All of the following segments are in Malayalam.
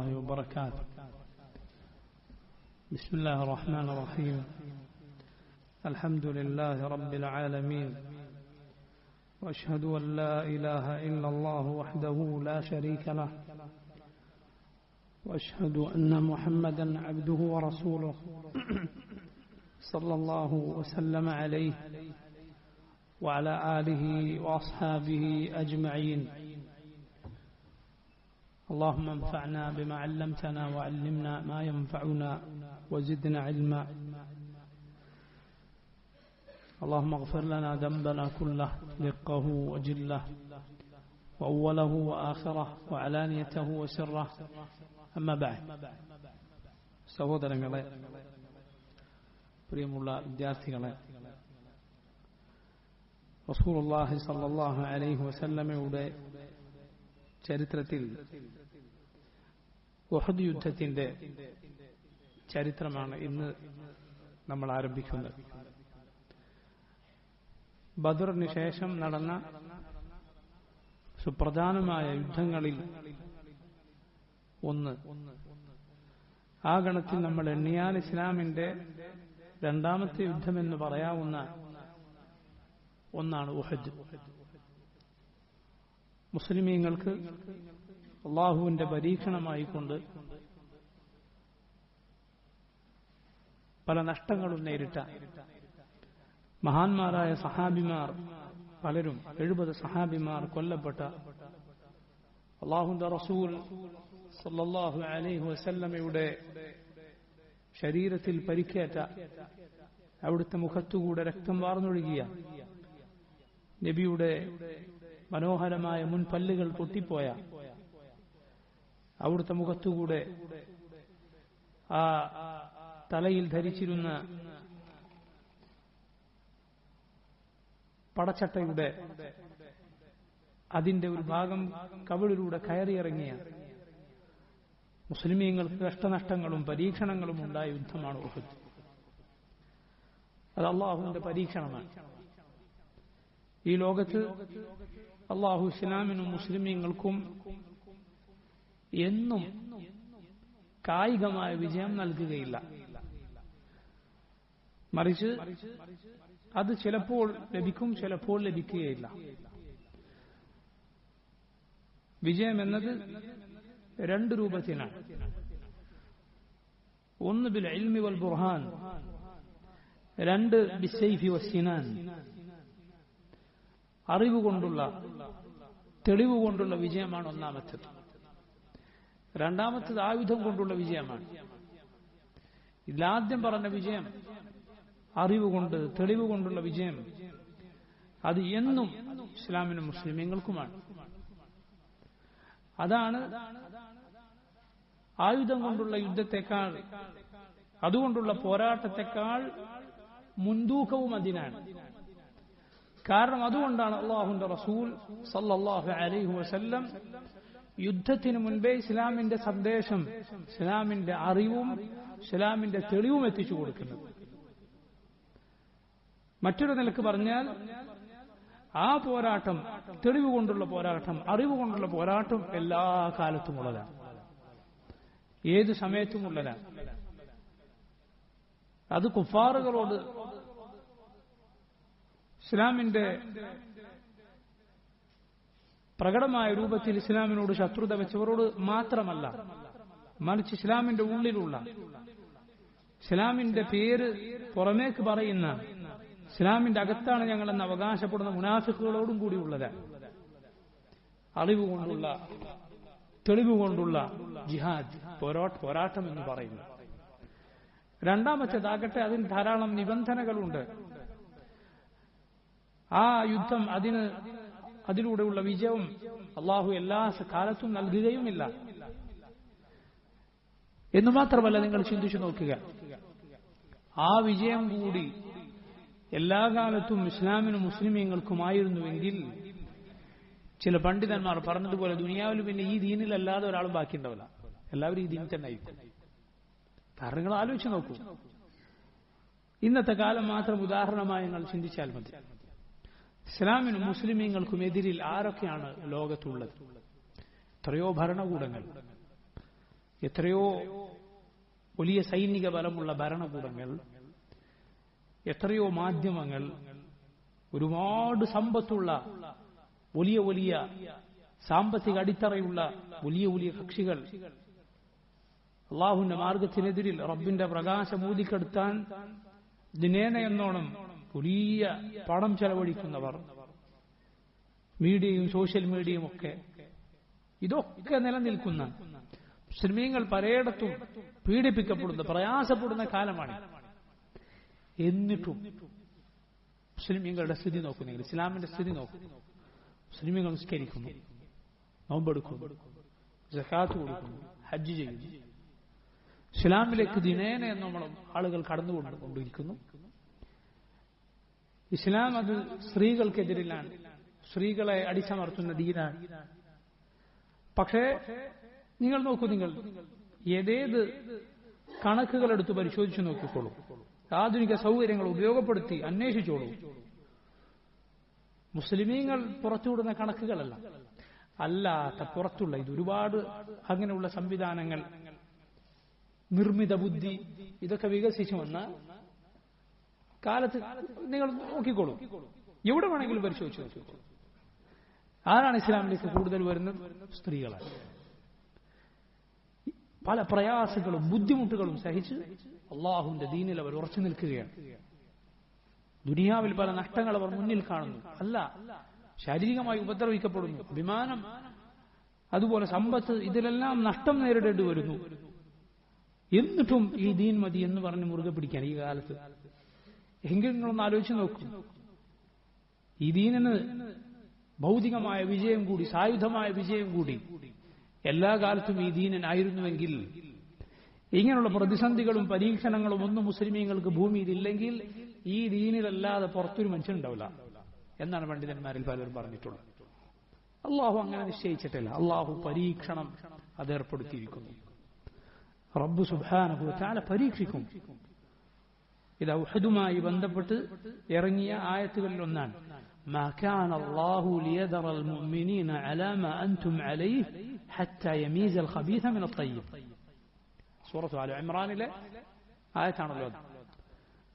الله وبركاته. بسم الله الرحمن الرحيم. الحمد لله رب العالمين، وأشهد أن لا إله إلا الله وحده لا شريك له، وأشهد أن محمدا عبده ورسوله صلى الله وسلم عليه وعلى آله وأصحابه أجمعين. اللهم انفعنا بما علمتنا وعلمنا ما ينفعنا وزدنا علما. اللهم اغفر لنا ذنبنا كله دقه وجله وأوله وآخره وعلانيته وسره. أما بعد. സഹോദരങ്ങളെ, പ്രിയമുള്ള വിദ്യാർത്ഥികളെ, റസൂലുള്ളാഹി സ്വല്ലല്ലാഹു അലൈഹി വസല്ലമയുടെ ചരിത്രത്തിൽ ഉഹദ് യുദ്ധത്തിന്റെ ചരിത്രമാണ് ഇന്ന് നമ്മൾ ആരംഭിക്കുന്നത്. ബദറിന് ശേഷം നടന്ന സുപ്രധാനമായ യുദ്ധങ്ങളിൽ ഒന്ന്. ആ ഗണത്തിൽ നമ്മൾ എണ്ണിയാൽ ഇസ്ലാമിന്റെ രണ്ടാമത്തെ യുദ്ധമെന്ന് പറയാവുന്ന ഒന്നാണ് ഉഹദ്. മുസ്ലിമീങ്ങൾക്ക് അള്ളാഹുവിന്റെ പരീക്ഷണമായിക്കൊണ്ട് പല നഷ്ടങ്ങളും നേരിട്ട മഹാന്മാരായ സഹാബിമാർ പലരും, 70 സഹാബിമാർ കൊല്ലപ്പെട്ട, അള്ളാഹുവിന്റെ റസൂൽ സല്ലല്ലാഹു അലൈഹി വസല്ലമയുടെ ശരീരത്തിൽ പരിക്കേറ്റ, അവിടുത്തെ മുഖത്തുകൂടെ രക്തം വാർന്നൊഴുകിയ, നബിയുടെ മനോഹരമായ മുൻപല്ലുകൾ പൊട്ടിപ്പോയ, അവിടുത്തെ മുഖത്തുകൂടെ ആ തലയിൽ ധരിച്ചിരുന്ന പടച്ചട്ടയുടെ അതിന്റെ ഒരു ഭാഗം കവിളിലൂടെ കയറിയിറങ്ങിയ, മുസ്ലിമീങ്ങൾക്ക് കഷ്ടനഷ്ടങ്ങളും പരീക്ഷണങ്ങളും ഉണ്ടായ യുദ്ധമാണ് ഉഹദ്. അത് അള്ളാഹുവിന്റെ പരീക്ഷണമാണ്. ഈ ലോകത്ത് അള്ളാഹു ഇസ്ലാമിനും മുസ്ലിമീങ്ങൾക്കും എന്നും കായികമായ വിജയം നൽകുകയില്ല. മറിച്ച് അത് ചിലപ്പോൾ ലഭിക്കും, ചിലപ്പോൾ ലഭിക്കുകയില്ല. വിജയം എന്നത് രണ്ട് രൂപത്തിലാണ്. ഒന്ന് ബിൽ ഇൽമി വൽ ബുർഹാൻ, രണ്ട് ബിസ്സൈഫി വസ്സിനാൻ. അറിവുകൊണ്ടുള്ള, തെളിവുകൊണ്ടുള്ള വിജയമാണ് ഒന്നാമത്തേത്. രണ്ടാമത്തേത് ആയുധം കൊണ്ടുള്ള വിജയമാണ്. ഇതിലാദ്യം പറഞ്ഞ വിജയം, അറിവുകൊണ്ട്, തെളിവുകൊണ്ടുള്ള വിജയം, അത് എന്നും ഇസ്ലാമിനും മുസ്ലിമീങ്ങൾക്കുമാണ്. അതാണ് ആയുധം കൊണ്ടുള്ള യുദ്ധത്തെക്കാൾ, അതുകൊണ്ടുള്ള പോരാട്ടത്തെക്കാൾ മുൻതൂക്കവും അതിനാണ്. കാരണം അതുകൊണ്ടാണ് അള്ളാഹുവിന്റെ റസൂൽ സല്ലല്ലാഹു അലൈഹി വസല്ലം യുദ്ധത്തിന് മുൻപേ ഇസ്ലാമിന്റെ സന്ദേശം, ഇസ്ലാമിന്റെ അറിവും ഇസ്ലാമിന്റെ തെളിവും എത്തിച്ചു കൊടുക്കുന്നത്. മറ്റൊരു നിലക്ക് പറഞ്ഞാൽ, ആ പോരാട്ടം, തെളിവ് കൊണ്ടുള്ള പോരാട്ടം, അറിവ് കൊണ്ടുള്ള പോരാട്ടം എല്ലാ കാലത്തും ഉള്ളതാണ്, ഏത് സമയത്തും ഉള്ളതാണ്. അത് കുഫാറുകളോട്, ഇസ്ലാമിന്റെ പ്രകടമായ രൂപത്തിൽ ഇസ്ലാമിനോട് ശത്രുത വെച്ചവരോട് മാത്രമല്ല, മറിച്ച് ഇസ്ലാമിന്റെ ഉള്ളിലുള്ള, ഇസ്ലാമിന്റെ പേര് പുറമേക്ക് പറയുന്ന, ഇസ്ലാമിന്റെ അകത്താണ് ഞങ്ങളെന്ന് അവകാശപ്പെടുന്ന മുനാഫിക്കുകളോടും കൂടി ഉള്ളതാണ്. അറിവുകൊണ്ടുള്ള, തെളിവുകൊണ്ടുള്ള ജിഹാദ്, പോരാട്ടം എന്ന് പറയുന്നു. രണ്ടാമത്തേതാകട്ടെ, അതിന് ധാരാളം നിബന്ധനകളുണ്ട്. ആ യുദ്ധം, അതിലൂടെയുള്ള വിജയം അള്ളാഹു എല്ലാ കാലത്തും നൽകുകയുമില്ല. എന്നു മാത്രമല്ല, നിങ്ങൾ ചിന്തിച്ചു നോക്കുക, ആ വിജയം കൂടി എല്ലാ കാലത്തും ഇസ്ലാമിനും മുസ്ലിമീങ്ങൾക്കുമായിരുന്നുവെങ്കിൽ, ചില പണ്ഡിതന്മാർ പറഞ്ഞതുപോലെ ദുനിയാവിൽ പിന്നെ ഈ ദീനിലല്ലാതെ ഒരാളും ബാക്കിയുണ്ടാവില്ല, എല്ലാവരും ഈ ദീനിൽ തന്നെ ആയിരിക്കും. കാരണം നിങ്ങൾ ആലോചിച്ച് നോക്കൂ, ഇന്നത്തെ കാലം മാത്രം ഉദാഹരണമായി നിങ്ങൾ ചിന്തിച്ചാൽ മതി. ഇസ്ലാമിനും മുസ്ലിമീങ്ങൾക്കും എതിരിൽ ആരൊക്കെയാണ് ലോകത്തുള്ളത്? എത്രയോ ഭരണകൂടങ്ങൾ, എത്രയോ വലിയ സൈനിക ബലമുള്ള ഭരണകൂടങ്ങൾ, എത്രയോ മാധ്യമങ്ങൾ, ഒരുപാട് സമ്പത്തുള്ള വലിയ വലിയ സാമ്പത്തിക അടിത്തറയുള്ള വലിയ വലിയ കക്ഷികൾ അള്ളാഹുവിന്റെ മാർഗത്തിനെതിരിൽ റബ്ബിന്റെ പ്രകാശം ഊതിക്കെടുത്താൻ ദിനേന എന്നോണം വലിയ പണം ചെലവഴിക്കുന്നവർ, മീഡിയയും സോഷ്യൽ മീഡിയയും ഒക്കെ, ഇതൊക്കെ നിലനിൽക്കുന്ന മുസ്ലിമീങ്ങൾ പലയിടത്തും പീഡിപ്പിക്കപ്പെടുന്ന പ്രയാസപ്പെടുന്ന കാലമാണ്. എന്നിട്ടും മുസ്ലിമീങ്ങളുടെ സ്ഥിതി നോക്കുന്നെങ്കിൽ, ഇസ്ലാമിന്റെ സ്ഥിതി നോക്കും. മുസ്ലിമീങ്ങൾ നിസ്കരിക്കുന്നു, നോമ്പെടുക്കുന്നു, സകാത്ത് കൊടുക്കുന്നു, ഹജ്ജ് ചെയ്യുന്നു. ഇസ്ലാമിലേക്ക് ദിനേന എന്നോളം ആളുകൾ കടന്നുകൊണ്ടിരിക്കുന്നു. ഇസ്ലാം അത് സ്ത്രീകൾക്കെതിരിലാണ്, സ്ത്രീകളെ അടിച്ചമർത്തുന്ന ദീനാണ്. പക്ഷേ നിങ്ങൾ നോക്കൂ, നിങ്ങൾ ഏതേത് കണക്കുകളെടുത്ത് പരിശോധിച്ചു നോക്കിക്കോളൂ, ആധുനിക സൗകര്യങ്ങൾ ഉപയോഗപ്പെടുത്തി അന്വേഷിച്ചോളൂ. മുസ്ലിമീങ്ങൾ പുറത്തുവിടുന്ന കണക്കുകളല്ല, അല്ലാത്ത പുറത്തുള്ള ഇത് ഒരുപാട് അങ്ങനെയുള്ള സംവിധാനങ്ങൾ, നിർമ്മിത ബുദ്ധി, ഇതൊക്കെ വികസിച്ചു വന്ന കാലത്ത് നിങ്ങൾ നോക്കിക്കോളൂ, എവിടെ വേണമെങ്കിലും പരിശോധിച്ചു നോക്കിക്കോളൂ. ആരാണ് ഇസ്ലാമിലേക്ക് കൂടുതൽ വരുന്നത്? സ്ത്രീകളാണ്. പല പ്രയാസങ്ങളും ബുദ്ധിമുട്ടുകളും സഹിച്ച് അള്ളാഹുവിന്റെ ദീനിൽ അവർ ഉറച്ചു നിൽക്കുകയാണ്. ദുനിയാവിൽ പല നഷ്ടങ്ങൾ അവർ മുന്നിൽ കാണുന്നു. അല്ല, ശാരീരികമായി ഉപദ്രവിക്കപ്പെടുന്നു, അഭിമാനം, അതുപോലെ സമ്പത്ത്, ഇതിലെല്ലാം നഷ്ടം നേരിടേണ്ടി വരുന്നു. എന്നിട്ടും ഈ ദീൻ മതി എന്ന് പറഞ്ഞ് മുറുകെ പിടിക്കാൻ ഈ കാലത്ത് എങ്കിലും നിങ്ങളൊന്ന് ആലോചിച്ച് നോക്കൂ. ഈ ദീനിന് ഭൗതികമായ വിജയം കൂടി, സായുധമായ വിജയം കൂടി എല്ലാ കാലത്തും ഈ ദീനിനായിരുന്നുവെങ്കിൽ, ഇങ്ങനെയുള്ള പ്രതിസന്ധികളും പരീക്ഷണങ്ങളും ഒന്നും മുസ്ലിമീങ്ങൾക്ക് ഭൂമിയിലില്ലെങ്കിൽ ഈ ദീനിലല്ലാതെ പുറത്തൊരു മനുഷ്യനുണ്ടാവില്ല എന്നാണ് പണ്ഡിതന്മാരിൽ പലരും പറഞ്ഞിട്ടുള്ളത്. അള്ളാഹു അങ്ങനെ നിശ്ചയിച്ചിട്ടില്ല. അള്ളാഹു പരീക്ഷണം അതേർപ്പെടുത്തിയിരിക്കുന്നു. റബ്ബ് സുബ്ഹാനഹു വ തആല പരീക്ഷിക്കും. ഇത് ഉഹദുമായി ബന്ധപ്പെട്ട് ഇറങ്ങിയ ആയത്തുകളിൽ ഒന്നാണ്. ما كان الله ليذر المؤمنين على ما أنتم عليه حتى يميز الخبيث من الطيب. سورة آل عمران له آية عن الوضع.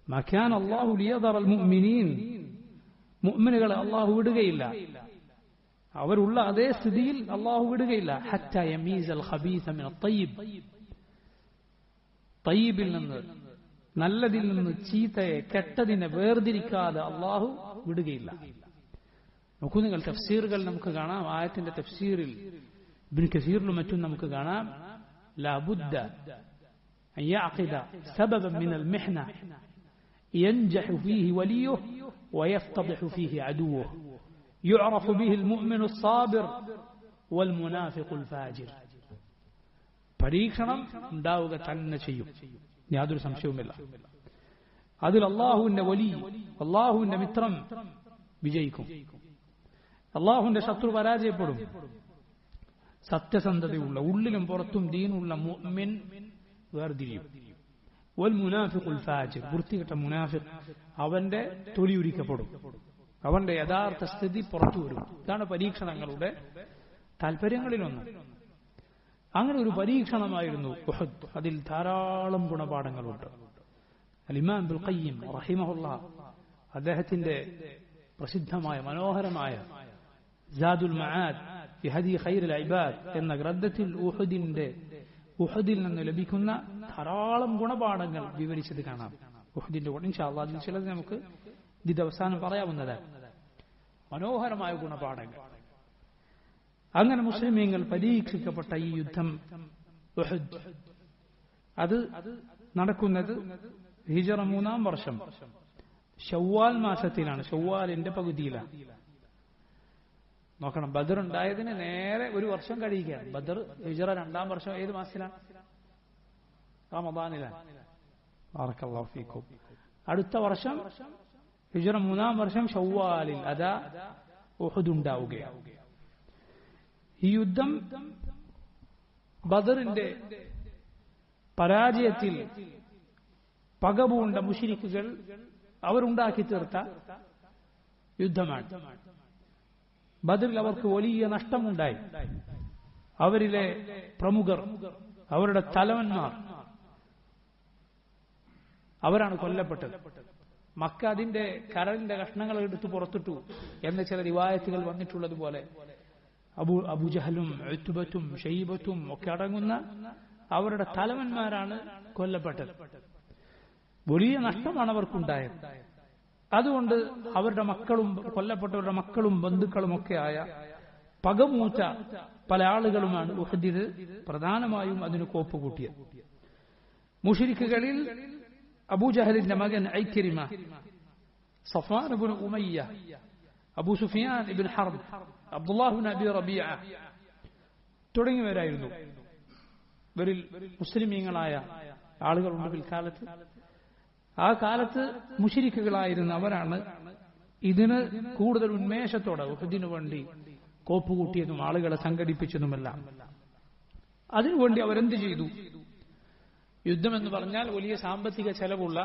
ما كان الله ليذر المؤمنين മുഅ്മിനുകളെ അല്ലാഹു വിടുകയില്ല, അവരുള്ള അതേ സ്ഥിതിയിൽ അല്ലാഹു വിടുകയില്ല. حتى يميز الخبيث من الطيب. തയ്യിബിൽ നിന്ന്, നല്ലതിൽ നിന്ന് ചീത്തയെ, കെട്ടതിനെ വേർതിരിക്കാതെ അല്ലാഹു വിടുകയില്ല. നോക്കൂ നിങ്ങൾ, തഫ്സീറുകൾ നമുക്ക് കാണാം. ആയത്തിന്റെ തഫ്സീറിൽ ഇബ്നു കസീറിലും മറ്റും നമുക്ക് കാണാം. ലാ ബുദ്ദ അൻ യഅഖിദ സബബൻ മിനൽ മിഹ്ന ينجح فيه وليه ويفتضح فيه عدوه يعرف به المؤمن الصابر والمنافق الفاجر. പരീക്ഷണം ഉണ്ടാവുക തന്നെ ചെയ്യും, യാതൊരു സംശയവുമില്ല. അതിൽ അള്ളാഹുവിന്റെ വലി, അള്ളാഹുവിന്റെ മിത്രം വിജയിക്കും, അള്ളാഹുവിന്റെ ശത്രു പരാജയപ്പെടും. സത്യസന്ധതയുള്ള, ഉള്ളിലും പുറത്തും ദീനുള്ള മുഅ്മിൻ വേർതിരിയും. വൽ മുനാഫിഖുൽ ഫാജിർ, വൃത്തികെട്ട മുനാഫിഖ്, അവന്റെ തൊലിയുരിക്കപ്പെടും, അവന്റെ യഥാർത്ഥ സ്ഥിതി പുറത്തു വരും. ഇതാണ് പരീക്ഷണങ്ങളുടെ താല്പര്യങ്ങളിലൊന്ന്. അങ്ങനെ ഒരു പരീക്ഷണമായിരുന്നു ഉഹദ്. അതിൽ ധാരാളം ഗുണപാഠങ്ങളുണ്ട്. അൽ-ഇമാം ഇബ്നുൽ ഖയ്യിം റഹിമഹുല്ലാഹ് അദ്ദേഹത്തിന്റെ പ്രസിദ്ധമായ മനോഹരമായ സാദുൽ മആദ് ഫി ഹദി ഖൈറുൽ ഇബാദ് എന്ന ഗ്രന്ഥത്തിൽ ഉഹദിൽ നിന്ന് ലഭിക്കുന്ന ധാരാളം ഗുണപാഠങ്ങൾ വിവരിച്ചത് കാണാം. ഉഹദിന്റെ ഗുണം ഇൻഷാ അല്ലാഹ് അതിൽ ചിലത് നമുക്ക് ഇത് അവസാനം പറയാവുന്നതാണ്. മനോഹരമായ ഗുണപാഠങ്ങൾ. അങ്ങനെ മുസ്ലിമീങ്ങൾ പരീക്ഷിക്കപ്പെട്ട ഈ യുദ്ധം ഉഹദ്, അത് നടക്കുന്നത് ഹിജറ 3-ാം വർഷം ശവ്വാൽ മാസത്തിലാണ്, ശവ്വാലിന്റെ പകുതിയിലാണ്. നോക്കണം, ബദർ ഉണ്ടായതിന് നേരെ ഒരു വർഷം കഴിയുകയാണ്. ബദർ ഹിജറ 2-ാം വർഷം ഏത് മാസത്തിലാണ്? റമദാനിലാണ്. ബാറക്കല്ലാഹു ഫീക്കും. അടുത്ത വർഷം ഹിജറ 3-ാം വർഷം ശവ്വാലിൽ അതാ ഉഹദ് ഉണ്ടാവുകയാണ്. ഈ യുദ്ധം ബദറിന്റെ പരാജയത്തിൽ പകപൂണ്ട മുശ്രിക്കുകൾ അവരുണ്ടാക്കി തീർത്ത യുദ്ധമാണ്. ബദറിൽ അവർക്ക് വലിയ നഷ്ടമുണ്ടായി. അവരിലെ പ്രമുഖർ അവരുടെ തലവന്മാർ അവരാണ് കൊല്ലപ്പെട്ടത്. മക്ക അതിന്റെ കരളിന്റെ കഷ്ണങ്ങൾ എടുത്ത് പുറത്തിട്ടു എന്ന ചില റിവായത്തുകൾ വന്നിട്ടുള്ളതുപോലെ അബൂജഹലും ഉത്ബത്തും ഷൈബത്തും ഒക്കെ അടങ്ങുന്ന അവരുടെ തലവന്മാരാണ് കൊല്ലപ്പെട്ടത്. വലിയ നഷ്ടമാണ് അവർക്കുണ്ടായത്. അതുകൊണ്ട് അവരുടെ മക്കളും കൊല്ലപ്പെട്ടവരുടെ മക്കളും ബന്ധുക്കളും ഒക്കെ ആയ പകമൂറ്റ പല ആളുകളുമാണ് ഉഹദിൽ പ്രധാനമായും അതിന് കോപ്പ് കൂട്ടിയത്. മുശ്രിക്കുകളിൽ അബൂജഹലിന്റെ മകൻ ഐക്രിമ, സഫ്വാൻ ഇബ്നു ഉമയ്യ, അബൂ സുഫിയാൻ ഇബ്നു ഹർബ്, അബ്ദുല്ലാഹ് ഇബ്നു അബീ റബീഅ തുടങ്ങിയവരായിരുന്നു. ഇവരിൽ മുസ്ലിമീങ്ങളായ ആളുകളുണ്ട് പിൽക്കാലത്ത്. ആ കാലത്ത് മുശ്രിക്കുകളായിരുന്ന അവരാണ് ഇതിന് കൂടുതൽ ഉന്മേഷത്തോടെ ഉഹദിനു വേണ്ടി കോപ്പുകൂട്ടിയതും ആളുകളെ സംഘടിപ്പിച്ചതുമെല്ലാം. അതിനുവേണ്ടി അവരെന്ത് ചെയ്തു? യുദ്ധം എന്ന് പറഞ്ഞാൽ വലിയ സാമ്പത്തിക ചെലവുള്ള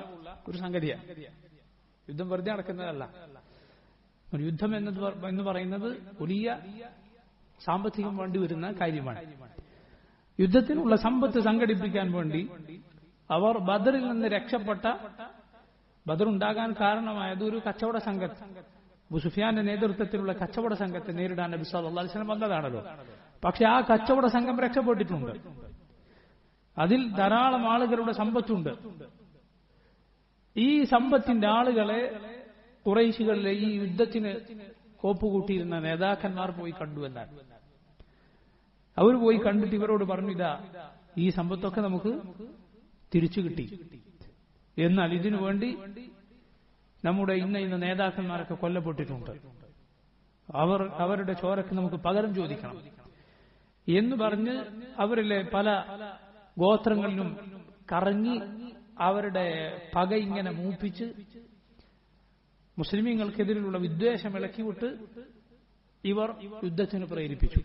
ഒരു സംഗതിയാണ്. യുദ്ധം വെറുതെ നടക്കുന്നതല്ല. ഒരു യുദ്ധം എന്ന് പറയുന്നത് വലിയ സാമ്പത്തികം വേണ്ടി വരുന്ന കാര്യമാണ്. യുദ്ധത്തിനുള്ള സമ്പത്ത് സംഘടിപ്പിക്കാൻ വേണ്ടി അവർ ബദറിൽ നിന്ന് രക്ഷപ്പെട്ട, ബദർ ഉണ്ടാകാൻ കാരണമായത് ഒരു കച്ചവട സംഘത്തെ, അബൂ സുഫിയാന്റെ നേതൃത്വത്തിലുള്ള കച്ചവട സംഘത്തെ നേരിടാൻ നബി സല്ലല്ലാഹു അലൈഹി വസല്ലം വന്നതാണല്ലോ. പക്ഷെ ആ കച്ചവട സംഘം രക്ഷപ്പെട്ടിട്ടുണ്ട്. അതിൽ ധാരാളം ആളുകളുടെ സമ്പത്തുണ്ട്. ഈ സമ്പത്തിന്റെ ആളുകളെ ഖുറൈശികളിലെ ഈ യുദ്ധത്തിന് കോപ്പുകൂട്ടിയിരുന്ന നേതാക്കന്മാർ പോയി കണ്ടു എന്നാണ്. അവർ പോയി കണ്ടിട്ട് ഇവരോട് പറഞ്ഞു, ഇതാ ഈ സമ്പത്തൊക്കെ നമുക്ക് തിരിച്ചു കിട്ടി, എന്നാൽ ഇതിനു വേണ്ടി നമ്മുടെ ഇന്ന നേതാക്കന്മാരൊക്കെ കൊല്ലപ്പെട്ടിട്ടുണ്ട്, അവരുടെ ചോരക്ക് നമുക്ക് പകരം ചോദിക്കണം എന്ന് പറഞ്ഞ് അവരിലെ പല ഗോത്രങ്ങളിലും കറങ്ങി അവരുടെ പക ഇങ്ങനെ മൂപ്പിച്ച് മുസ്ലിമീങ്ങൾക്കെതിരെയുള്ള വിദ്വേഷം ഇളക്കിവിട്ട് ഇവർ യുദ്ധത്തിന് പ്രേരിപ്പിച്ചു.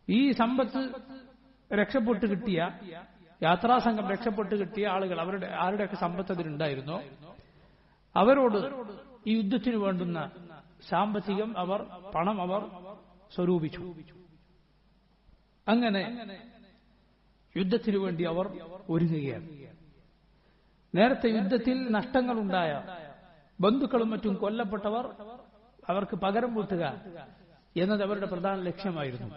ഈ സമ്പത്ത് രക്ഷപ്പെട്ട് കിട്ടിയ, യാത്രാസംഘം രക്ഷപ്പെട്ട് കിട്ടിയ ആളുകൾ, ആരുടെയൊക്കെ സമ്പത്ത് അതിലുണ്ടായിരുന്നോ അവരോട് ഈ യുദ്ധത്തിന് വേണ്ടുന്ന സാമ്പത്തികം പണം അവർ സ്വരൂപിച്ചു. അങ്ങനെ യുദ്ധത്തിനു വേണ്ടി അവർ ഒരുങ്ങുകയാണ്. നേരത്തെ യുദ്ധത്തിൽ നഷ്ടങ്ങളുണ്ടായ ബന്ധുക്കളും മറ്റും കൊല്ലപ്പെട്ടവർ അവർക്ക് പകരം വീട്ടുക എന്നത് അവരുടെ പ്രധാന ലക്ഷ്യമായിരുന്നു.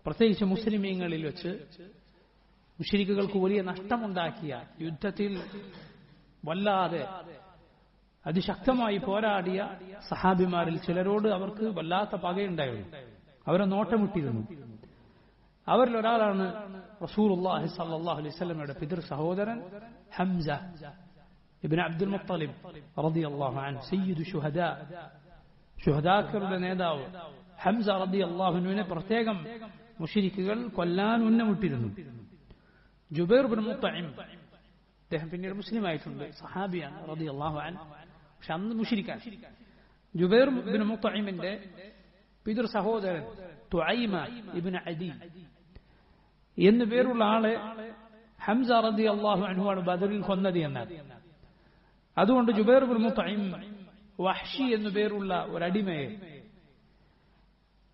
പ്രത്യേകിച്ച് മുസ്ലിമീങ്ങളിൽ വെച്ച് മുശ്രിക്കുകൾക്ക് വലിയ നഷ്ടമുണ്ടാക്കിയ, യുദ്ധത്തിൽ വല്ലാതെ അതിശക്തമായി പോരാടിയ സഹാബിമാരിൽ ചിലരോട് അവർക്ക് വല്ലാത്ത പകയുണ്ടായിരുന്നു. അവരെ നോട്ടമിട്ടിരുന്നു. അവരിൽ ഒരാളാണ് റസൂലുള്ളാഹി സ്വല്ലല്ലാഹു അലൈഹി വസല്ലമയുടെ പിതൃ സഹോദരൻ ഹംസ ഇബ്നു അബ്ദുൽ മുത്തലിബ് റളിയല്ലാഹു അൻഹു, സയ്യിദു ശുഹദാ, ശുഹദാക്കളുടെ നേതാവ് ഹംസ റളിയല്ലാഹു അൻഹുവിനെ പ്രത്യേകം മുശ്രിക്കുകൾ കൊല്ലാൻ ഉന്നമിട്ടിരുന്നു. ജുബൈർ ഇബ്നു മുത്ഇം, അദ്ദേഹം പിന്നീട് മുസ്ലിമായിട്ടുണ്ട്, സഹാബിയാണ് റളിയല്ലാഹു അൻഹു, പക്ഷെ അന്ന് മുശ്രിക്കാണ്. ജുബൈർ ഇബ്നു മുത്ഇമിന്റെ പിതൃ സഹോദരൻ തുഐമ ഇബ്നു അദി എന്നു പേരുള്ള ആളെ ഹംസ റളിയല്ലാഹു അൻഹുവാണ് ബദറിൽ കൊന്നത് എന്നാണ്. അതുകൊണ്ട് ജുബൈർ ഇബ്നു മുത്ഇം വഹ്ഷി എന്നു പേരുള്ള ഒരു അടിമയെ,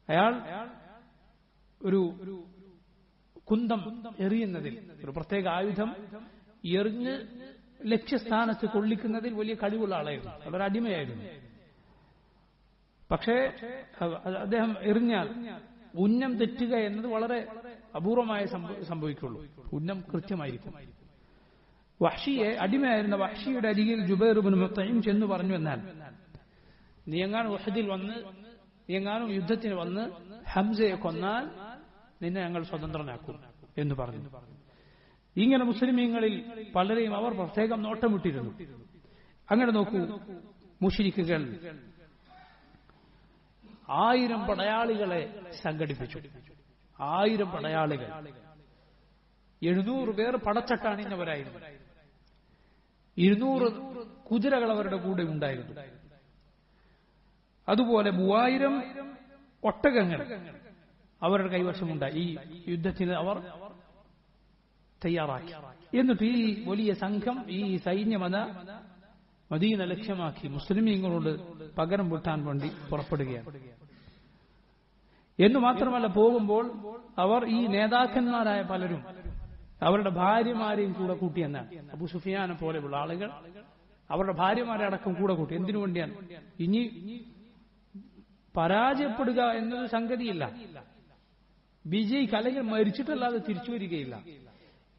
അയാൾ ഒരു കുന്തം എറിയുന്നതിൽ, ഒരു പ്രത്യേക ആയുധം എറിഞ്ഞ് ലക്ഷ്യസ്ഥാനത്ത് കൊള്ളിക്കുന്നതിൽ വലിയ കഴിവുള്ള ആളായിരുന്നു. വളരെ അടിമയായിരുന്നു. പക്ഷേ അദ്ദേഹം എറിഞ്ഞാൽ ഉന്നം തെറ്റുക എന്നത് വളരെ അപൂർവമായി സംഭവിക്കുള്ളൂ. ഉന്നം കൃത്യമായിരിക്കും. വഹ്ഷിയെ, അടിമയായിരുന്ന വഹ്ഷിയുടെ അരികിൽ ജുബൈർ ഇബ്നു മുത്ഇം ചെന്നു പറഞ്ഞു, എന്നാൽ നീ എങ്ങാനും ഉഹദിൽ വന്ന്, നീ എങ്ങാനും യുദ്ധത്തിന് വന്ന് ഹംസയെ കൊന്നാൽ നിന്നെ ഞങ്ങൾ സ്വതന്ത്രനാക്കും എന്ന് പറഞ്ഞു. ഇങ്ങനെ മുസ്ലിമീങ്ങളിൽ പലരെയും അവർ പ്രത്യേകം നോട്ടമിട്ടിരുന്നു. അങ്ങനെ നോക്കൂ, മുശ്രിക്കുകൾ 1000 പടയാളികളെ സംഘടിപ്പിച്ചു. 1000 പടയാളികൾ, 700 പേർ പടച്ചട്ടാണിന്നവരായിരുന്നു. 200 കുതിരകൾ അവരുടെ കൂടെ ഉണ്ടായിരുന്നു. അതുപോലെ 3000 ഒട്ടകങ്ങൾ അവരുടെ കൈവശമുണ്ടായി. ഈ യുദ്ധത്തിന് അവർ തയ്യാറാക്കി. എന്നിട്ട് ഈ വലിയ സംഘം, ഈ സൈന്യമത മദീന ലക്ഷ്യമാക്കി മുസ്ലിമീങ്ങളോട് പകരം വീട്ടാൻ വേണ്ടി പുറപ്പെടുകയാണ്. എന്നു മാത്രമല്ല, പോകുമ്പോൾ അവർ ഈ നേതാക്കന്മാരായ പലരും അവരുടെ ഭാര്യമാരെയും കൂടെ കൂട്ടിയെന്നാണ്. അബൂ സുഫിയാനെ പോലെയുള്ള ആളുകൾ അവരുടെ ഭാര്യമാരെ അടക്കം കൂടെ കൂട്ടി. എന്തിനു വേണ്ടിയാണ്? ഇനി പരാജയപ്പെടുക എന്നൊരു സംഗതിയില്ല, വിജയിക്ക് അല്ലെങ്കിൽ മരിച്ചിട്ടല്ലാതെ തിരിച്ചു വരികയില്ല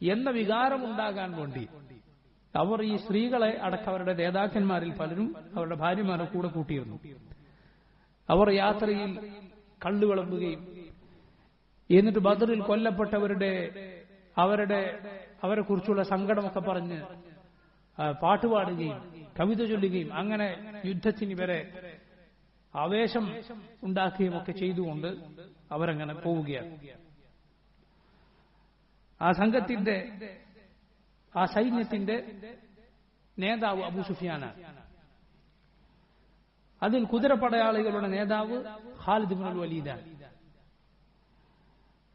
എന്ന വികാരമുണ്ടാകാൻ വേണ്ടി അവർ ഈ സ്ത്രീകളെ അടക്കം അവരുടെ നേതാക്കന്മാരിൽ പലരും അവരുടെ ഭാര്യമാരെ കൂടെ കൂട്ടിയിരുന്നു. അവർ യാത്രയിൽ കള്ളു വിളമ്പുകയും എന്നിട്ട് ബദറിൽ കൊല്ലപ്പെട്ടവരുടെ അവരെ കുറിച്ചുള്ള സങ്കടമൊക്കെ പറഞ്ഞ് പാട്ടുപാടുകയും കവിത ചൊല്ലുകയും അങ്ങനെ യുദ്ധത്തിന് ഇവരെ ആവേശം ഉണ്ടാക്കുകയും ഒക്കെ ചെയ്തുകൊണ്ട് അവരങ്ങനെ പോവുകയാണ്. ആ സൈന്യത്തിന്റെ നേതാവ് അബൂ സുഫിയാനാണ്. അതിൽ കുതിരപ്പടയാളികളുടെ നേതാവ് ഖാലിദ് ഇബ്നുൽ വലീദാണ്.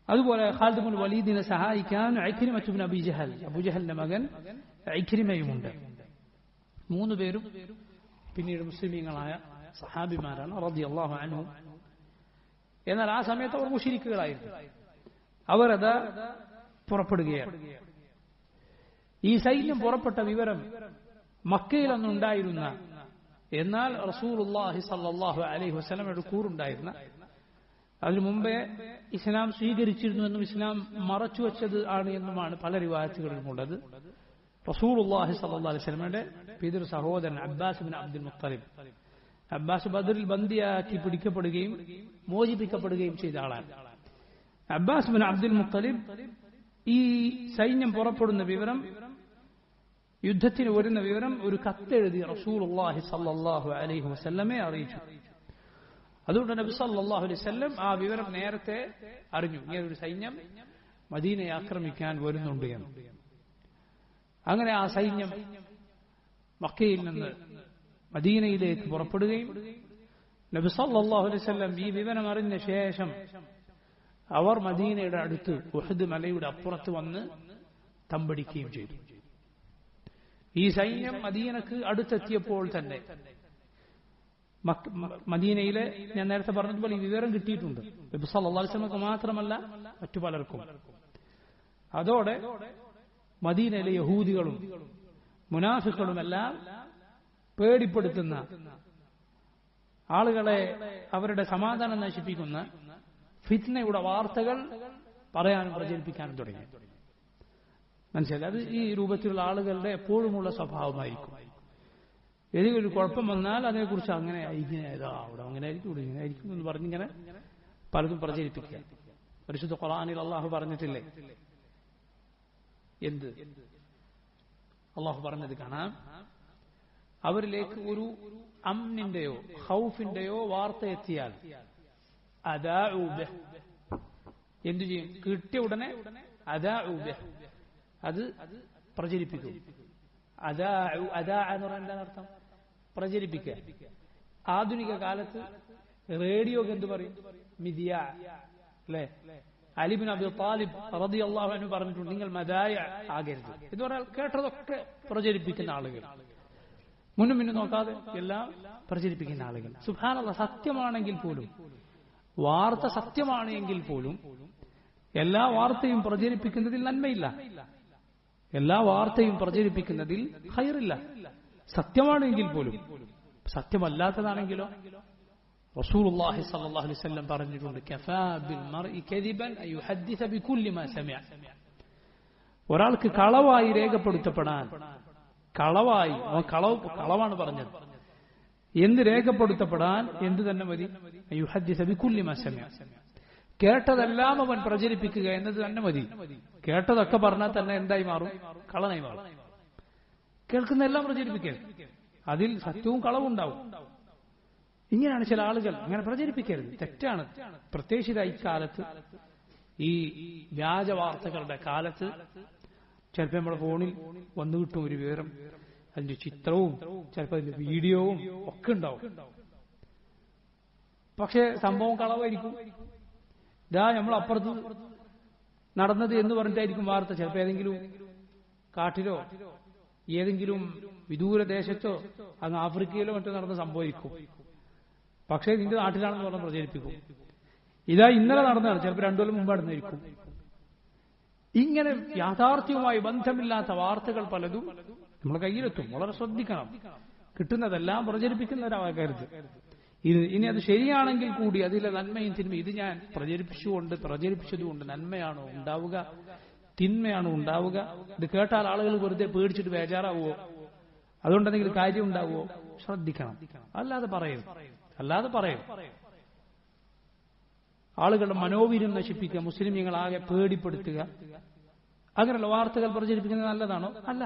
അതുപോലെ ഖാലിദ് ഇബ്നുൽ വലീദിനെ സഹായിക്കാൻ ഇക്രിമ ഇബ്നു അബീ ജഹൽ, അബൂജഹലിന്റെ മകൻ ഇക്രിമയുമുണ്ട്. മൂന്നുപേരും പിന്നീട് മുസ്ലിമീങ്ങളായ സഹാബിമാരാണ് റളിയല്ലാഹു അൻഹും. എന്നാൽ ആ സമയത്ത് അവർ മുശ്രിക്കുകളായിരുന്നു. അവരത് പുറപ്പെടുകയാണ്. ഈ സൈന്യം പുറപ്പെട്ട വിവരം മക്കയിലൊന്നുണ്ടായിരുന്ന, എന്നാൽ റസൂലുള്ളാഹി സ്വല്ലല്ലാഹു അലൈഹി വസല്ലമയുടെ കൂറുണ്ടായിരുന്ന, അതിനു മുമ്പേ ഇസ്ലാം സ്വീകരിച്ചിരുന്നുവെന്നും ഇസ്ലാം മറച്ചുവെച്ചത് ആണ് എന്നുമാണ് പല റിവായത്തുകളിലുമുള്ളത്. റസൂലുള്ളാഹി സ്വല്ലല്ലാഹു അലൈഹി വസല്ലമയുടെ പിതൃ സഹോദരൻ Abbas bin Abdul Muthalib, Abbas ബദറിൽ ബന്ദിയാക്കി പിടിക്കപ്പെടുകയും മോചിപ്പിക്കപ്പെടുകയും ചെയ്ത ആളാണ്. അബ്ബാസ് ബിൻ അബ്ദുൽ മുത്തലിബ് ഈ സൈന്യം പുറപ്പെടുന്ന വിവരം, യുദ്ധത്തിന് വരുന്ന വിവരം ഒരു കത്തെഴുതി റസൂലുള്ളാഹി സ്വല്ലല്ലാഹു അലൈഹി വസല്ലമയെ അറിയിച്ചു. അതുകൊണ്ട് നബി സല്ലല്ലാഹു അലൈഹി വസല്ലം ആ വിവരം നേരത്തെ അറിഞ്ഞു, ഇങ്ങനെ ഒരു സൈന്യം മദീനയെ ആക്രമിക്കാൻ വരുന്നുണ്ട് എന്ന്. അങ്ങനെ ആ സൈന്യം മക്കയിൽ നിന്ന് മദീനയിലേക്ക് പുറപ്പെടുകയും നബി സല്ലല്ലാഹു അലൈഹി വസല്ലം ഈ വിവരം അറിഞ്ഞ ശേഷം അവർ മദീനയുടെ അടുത്ത് ഉഹദ് മലയുടെ അപ്പുറത്ത് വന്ന് തമ്പടിക്കുകയും ചെയ്തു. ഈ സൈന്യം മദീനക്ക് അടുത്തെത്തിയപ്പോൾ തന്നെ മദീനയിലെ, ഞാൻ നേരത്തെ പറഞ്ഞതുപോലെ ഈ വിവരം കിട്ടിയിട്ടുണ്ട് നബി സല്ലല്ലാഹു അലൈഹി വസല്ലമക്ക് മാത്രമല്ല മറ്റു പലർക്കും. അതോടെ മദീനയിലെ യഹൂദികളും മുനാഫിക്കുകളുമെല്ലാം പേടിപ്പെടുത്തുന്ന, ആളുകളെ അവരുടെ സമാധാനം നശിപ്പിക്കുന്ന ഫിത്നയുടെ വാർത്തകൾ പറയാനും പ്രചരിപ്പിക്കാനും തുടങ്ങി. മനസ്സിലായി? അത് ഈ രൂപത്തിലുള്ള ആളുകളുടെ എപ്പോഴുമുള്ള സ്വഭാവമായിരിക്കും. ഏതെങ്കിലും ഒരു കുഴപ്പം വന്നാൽ അതിനെക്കുറിച്ച് അങ്ങനെ അവിടെ അങ്ങനെ ആയിരിക്കും, ഇവിടെ ഇങ്ങനെ ആയിരിക്കും എന്ന് പറഞ്ഞിങ്ങനെ പലതും പ്രചരിപ്പിക്കുക. പരിശുദ്ധ ഖുർആനിൽ അള്ളാഹു പറഞ്ഞിട്ടില്ലേ? എന്ത് അള്ളാഹു പറഞ്ഞത് കാണാം, അവരിലേക്ക് ഒരു അംനിന്റെയോ ഖൗഫിന്റെയോ വാർത്ത എത്തിയാൽ അദാഉ ബിഹ്, എന്തു ചെയ്യും? കിട്ടിയ ഉടനെ അദാഉ ബിഹ്, അത് പ്രചരിപ്പിക്കും. അദാ എന്ന് പറഞ്ഞാൽ എന്താണ് അർത്ഥം? പ്രചരിപ്പിക്കുക. ആധുനിക കാലത്ത് റേഡിയോക്ക് എന്ത് പറയും? മിദിയ, അല്ലെ? അലി ബിൻ അബി താലിബ് റളിയല്ലാഹു അൻഹു പറഞ്ഞിട്ടുണ്ട്, നിങ്ങൾ മദായ ആകരുത് എന്ന് പറഞ്ഞാൽ കേട്ടതൊക്കെ പ്രചരിപ്പിക്കുന്ന ആളുകൾ, മുന്നും പിന്നും നോക്കാതെ എല്ലാം പ്രചരിപ്പിക്കുന്ന ആളുകൾ. സുബ്ഹാനല്ലാഹ്, സത്യമാണെങ്കിൽ പോലും, വാർത്ത സത്യമാണ് എങ്കിൽ പോലും എല്ലാ വാർത്തയും പ്രചരിപ്പിക്കുന്നതിൽ നന്മയില്ല, എല്ലാ വാർത്തയും പ്രചരിപ്പിക്കുന്നതിൽ ഖൈറില്ല. സത്യമാണെങ്കിൽ പോലും. സത്യമല്ലാത്തതാണെങ്കിലോ റസൂലുള്ളാഹി സ്വല്ലല്ലാഹു അലൈഹി വസല്ലം പറഞ്ഞിട്ടുണ്ട്, കഫാ ബിൽ മർഇ കദിബൻ അൻ യുഹദ്ദിസ ബികുല്ലി മാ സമിഅ. ഒരാൾക്ക് കളവായി രേഖപ്പെടുത്തപ്പെടാൻ, കളവായി, അവൻ കളവാണ് പറഞ്ഞത് എന്ന് രേഖപ്പെടുത്തപ്പെടാൻ എന്ത് തന്നെ മതി? അൻ യുഹദ്ദിസ ബികുല്ലി മാ സമിഅ. കേട്ടതെല്ലാം അവൻ പ്രചരിപ്പിക്കുക എന്നത് തന്നെ മതി. കേട്ടതൊക്കെ പറഞ്ഞാൽ തന്നെ എന്തായി മാറും? കളനായി മാറും. കേൾക്കുന്നതെല്ലാം പ്രചരിപ്പിക്കരുത്, അതിൽ സത്യവും കളവും ഉണ്ടാവും. ഇങ്ങനെയാണ് ചില ആളുകൾ. അങ്ങനെ പ്രചരിപ്പിക്കരുത്, തെറ്റാണ്. പ്രത്യേകിച്ച് ഇക്കാലത്ത്, ഈ വ്യാജ വാർത്തകളുടെ കാലത്ത് ചിലപ്പോൾ നമ്മുടെ ഫോണിൽ വന്നു കിട്ടും ഒരു വിവരം, അതിന്റെ ചിത്രവും ചിലപ്പോൾ അതിന്റെ വീഡിയോവും ഒക്കെ ഉണ്ടാവും. പക്ഷെ സംഭവം കളവായിരിക്കും. ഇതാ നമ്മൾ അപ്പുറത്ത് നടന്നത് എന്ന് പറഞ്ഞിട്ടായിരിക്കും വാർത്ത. ചിലപ്പോൾ ഏതെങ്കിലും കാട്ടിലോ ഏതെങ്കിലും വിദൂര ദേശത്തോ അങ്ങ് ആഫ്രിക്കയിലോ മറ്റോ നടന്ന് സംഭവിക്കും. പക്ഷേ നിന്റെ നാട്ടിലാണെന്ന് പറഞ്ഞ് പ്രചരിപ്പിക്കും. ഇതാ ഇന്നലെ നടന്നതാണ്, ചിലപ്പോൾ 2 കൊല്ലം മുമ്പ് നടന്നിരിക്കും. ഇങ്ങനെ യാഥാർത്ഥ്യവുമായി ബന്ധമില്ലാത്ത വാർത്തകൾ പലതും നമ്മുടെ കയ്യിലെത്തും. വളരെ ശ്രദ്ധിക്കണം. കിട്ടുന്നതെല്ലാം പ്രചരിപ്പിക്കുന്നവരാകരുത്. ഇനി അത് ശരിയാണെങ്കിൽ കൂടി അതിലെ നന്മയും തിന്മയും, ഇത് ഞാൻ പ്രചരിപ്പിച്ചതുകൊണ്ട് നന്മയാണോ ഉണ്ടാവുക, തിന്മയാണോ ഉണ്ടാവുക? ഇത് കേട്ടാൽ ആളുകൾ വെറുതെ പേടിച്ചിട്ട് ബേജാറാവുമോ? അതുകൊണ്ടെന്തെങ്കിലും കാര്യം ഉണ്ടാവുമോ? ശ്രദ്ധിക്കണം. അല്ലാതെ പറയും ആളുകളുടെ മനോവീര്യം നശിപ്പിക്കുക, മുസ്ലിമീങ്ങളാകെ പേടിപ്പെടുത്തുക, അങ്ങനെയുള്ള വാർത്തകൾ പ്രചരിപ്പിക്കുന്നത് നല്ലതാണോ? അല്ല.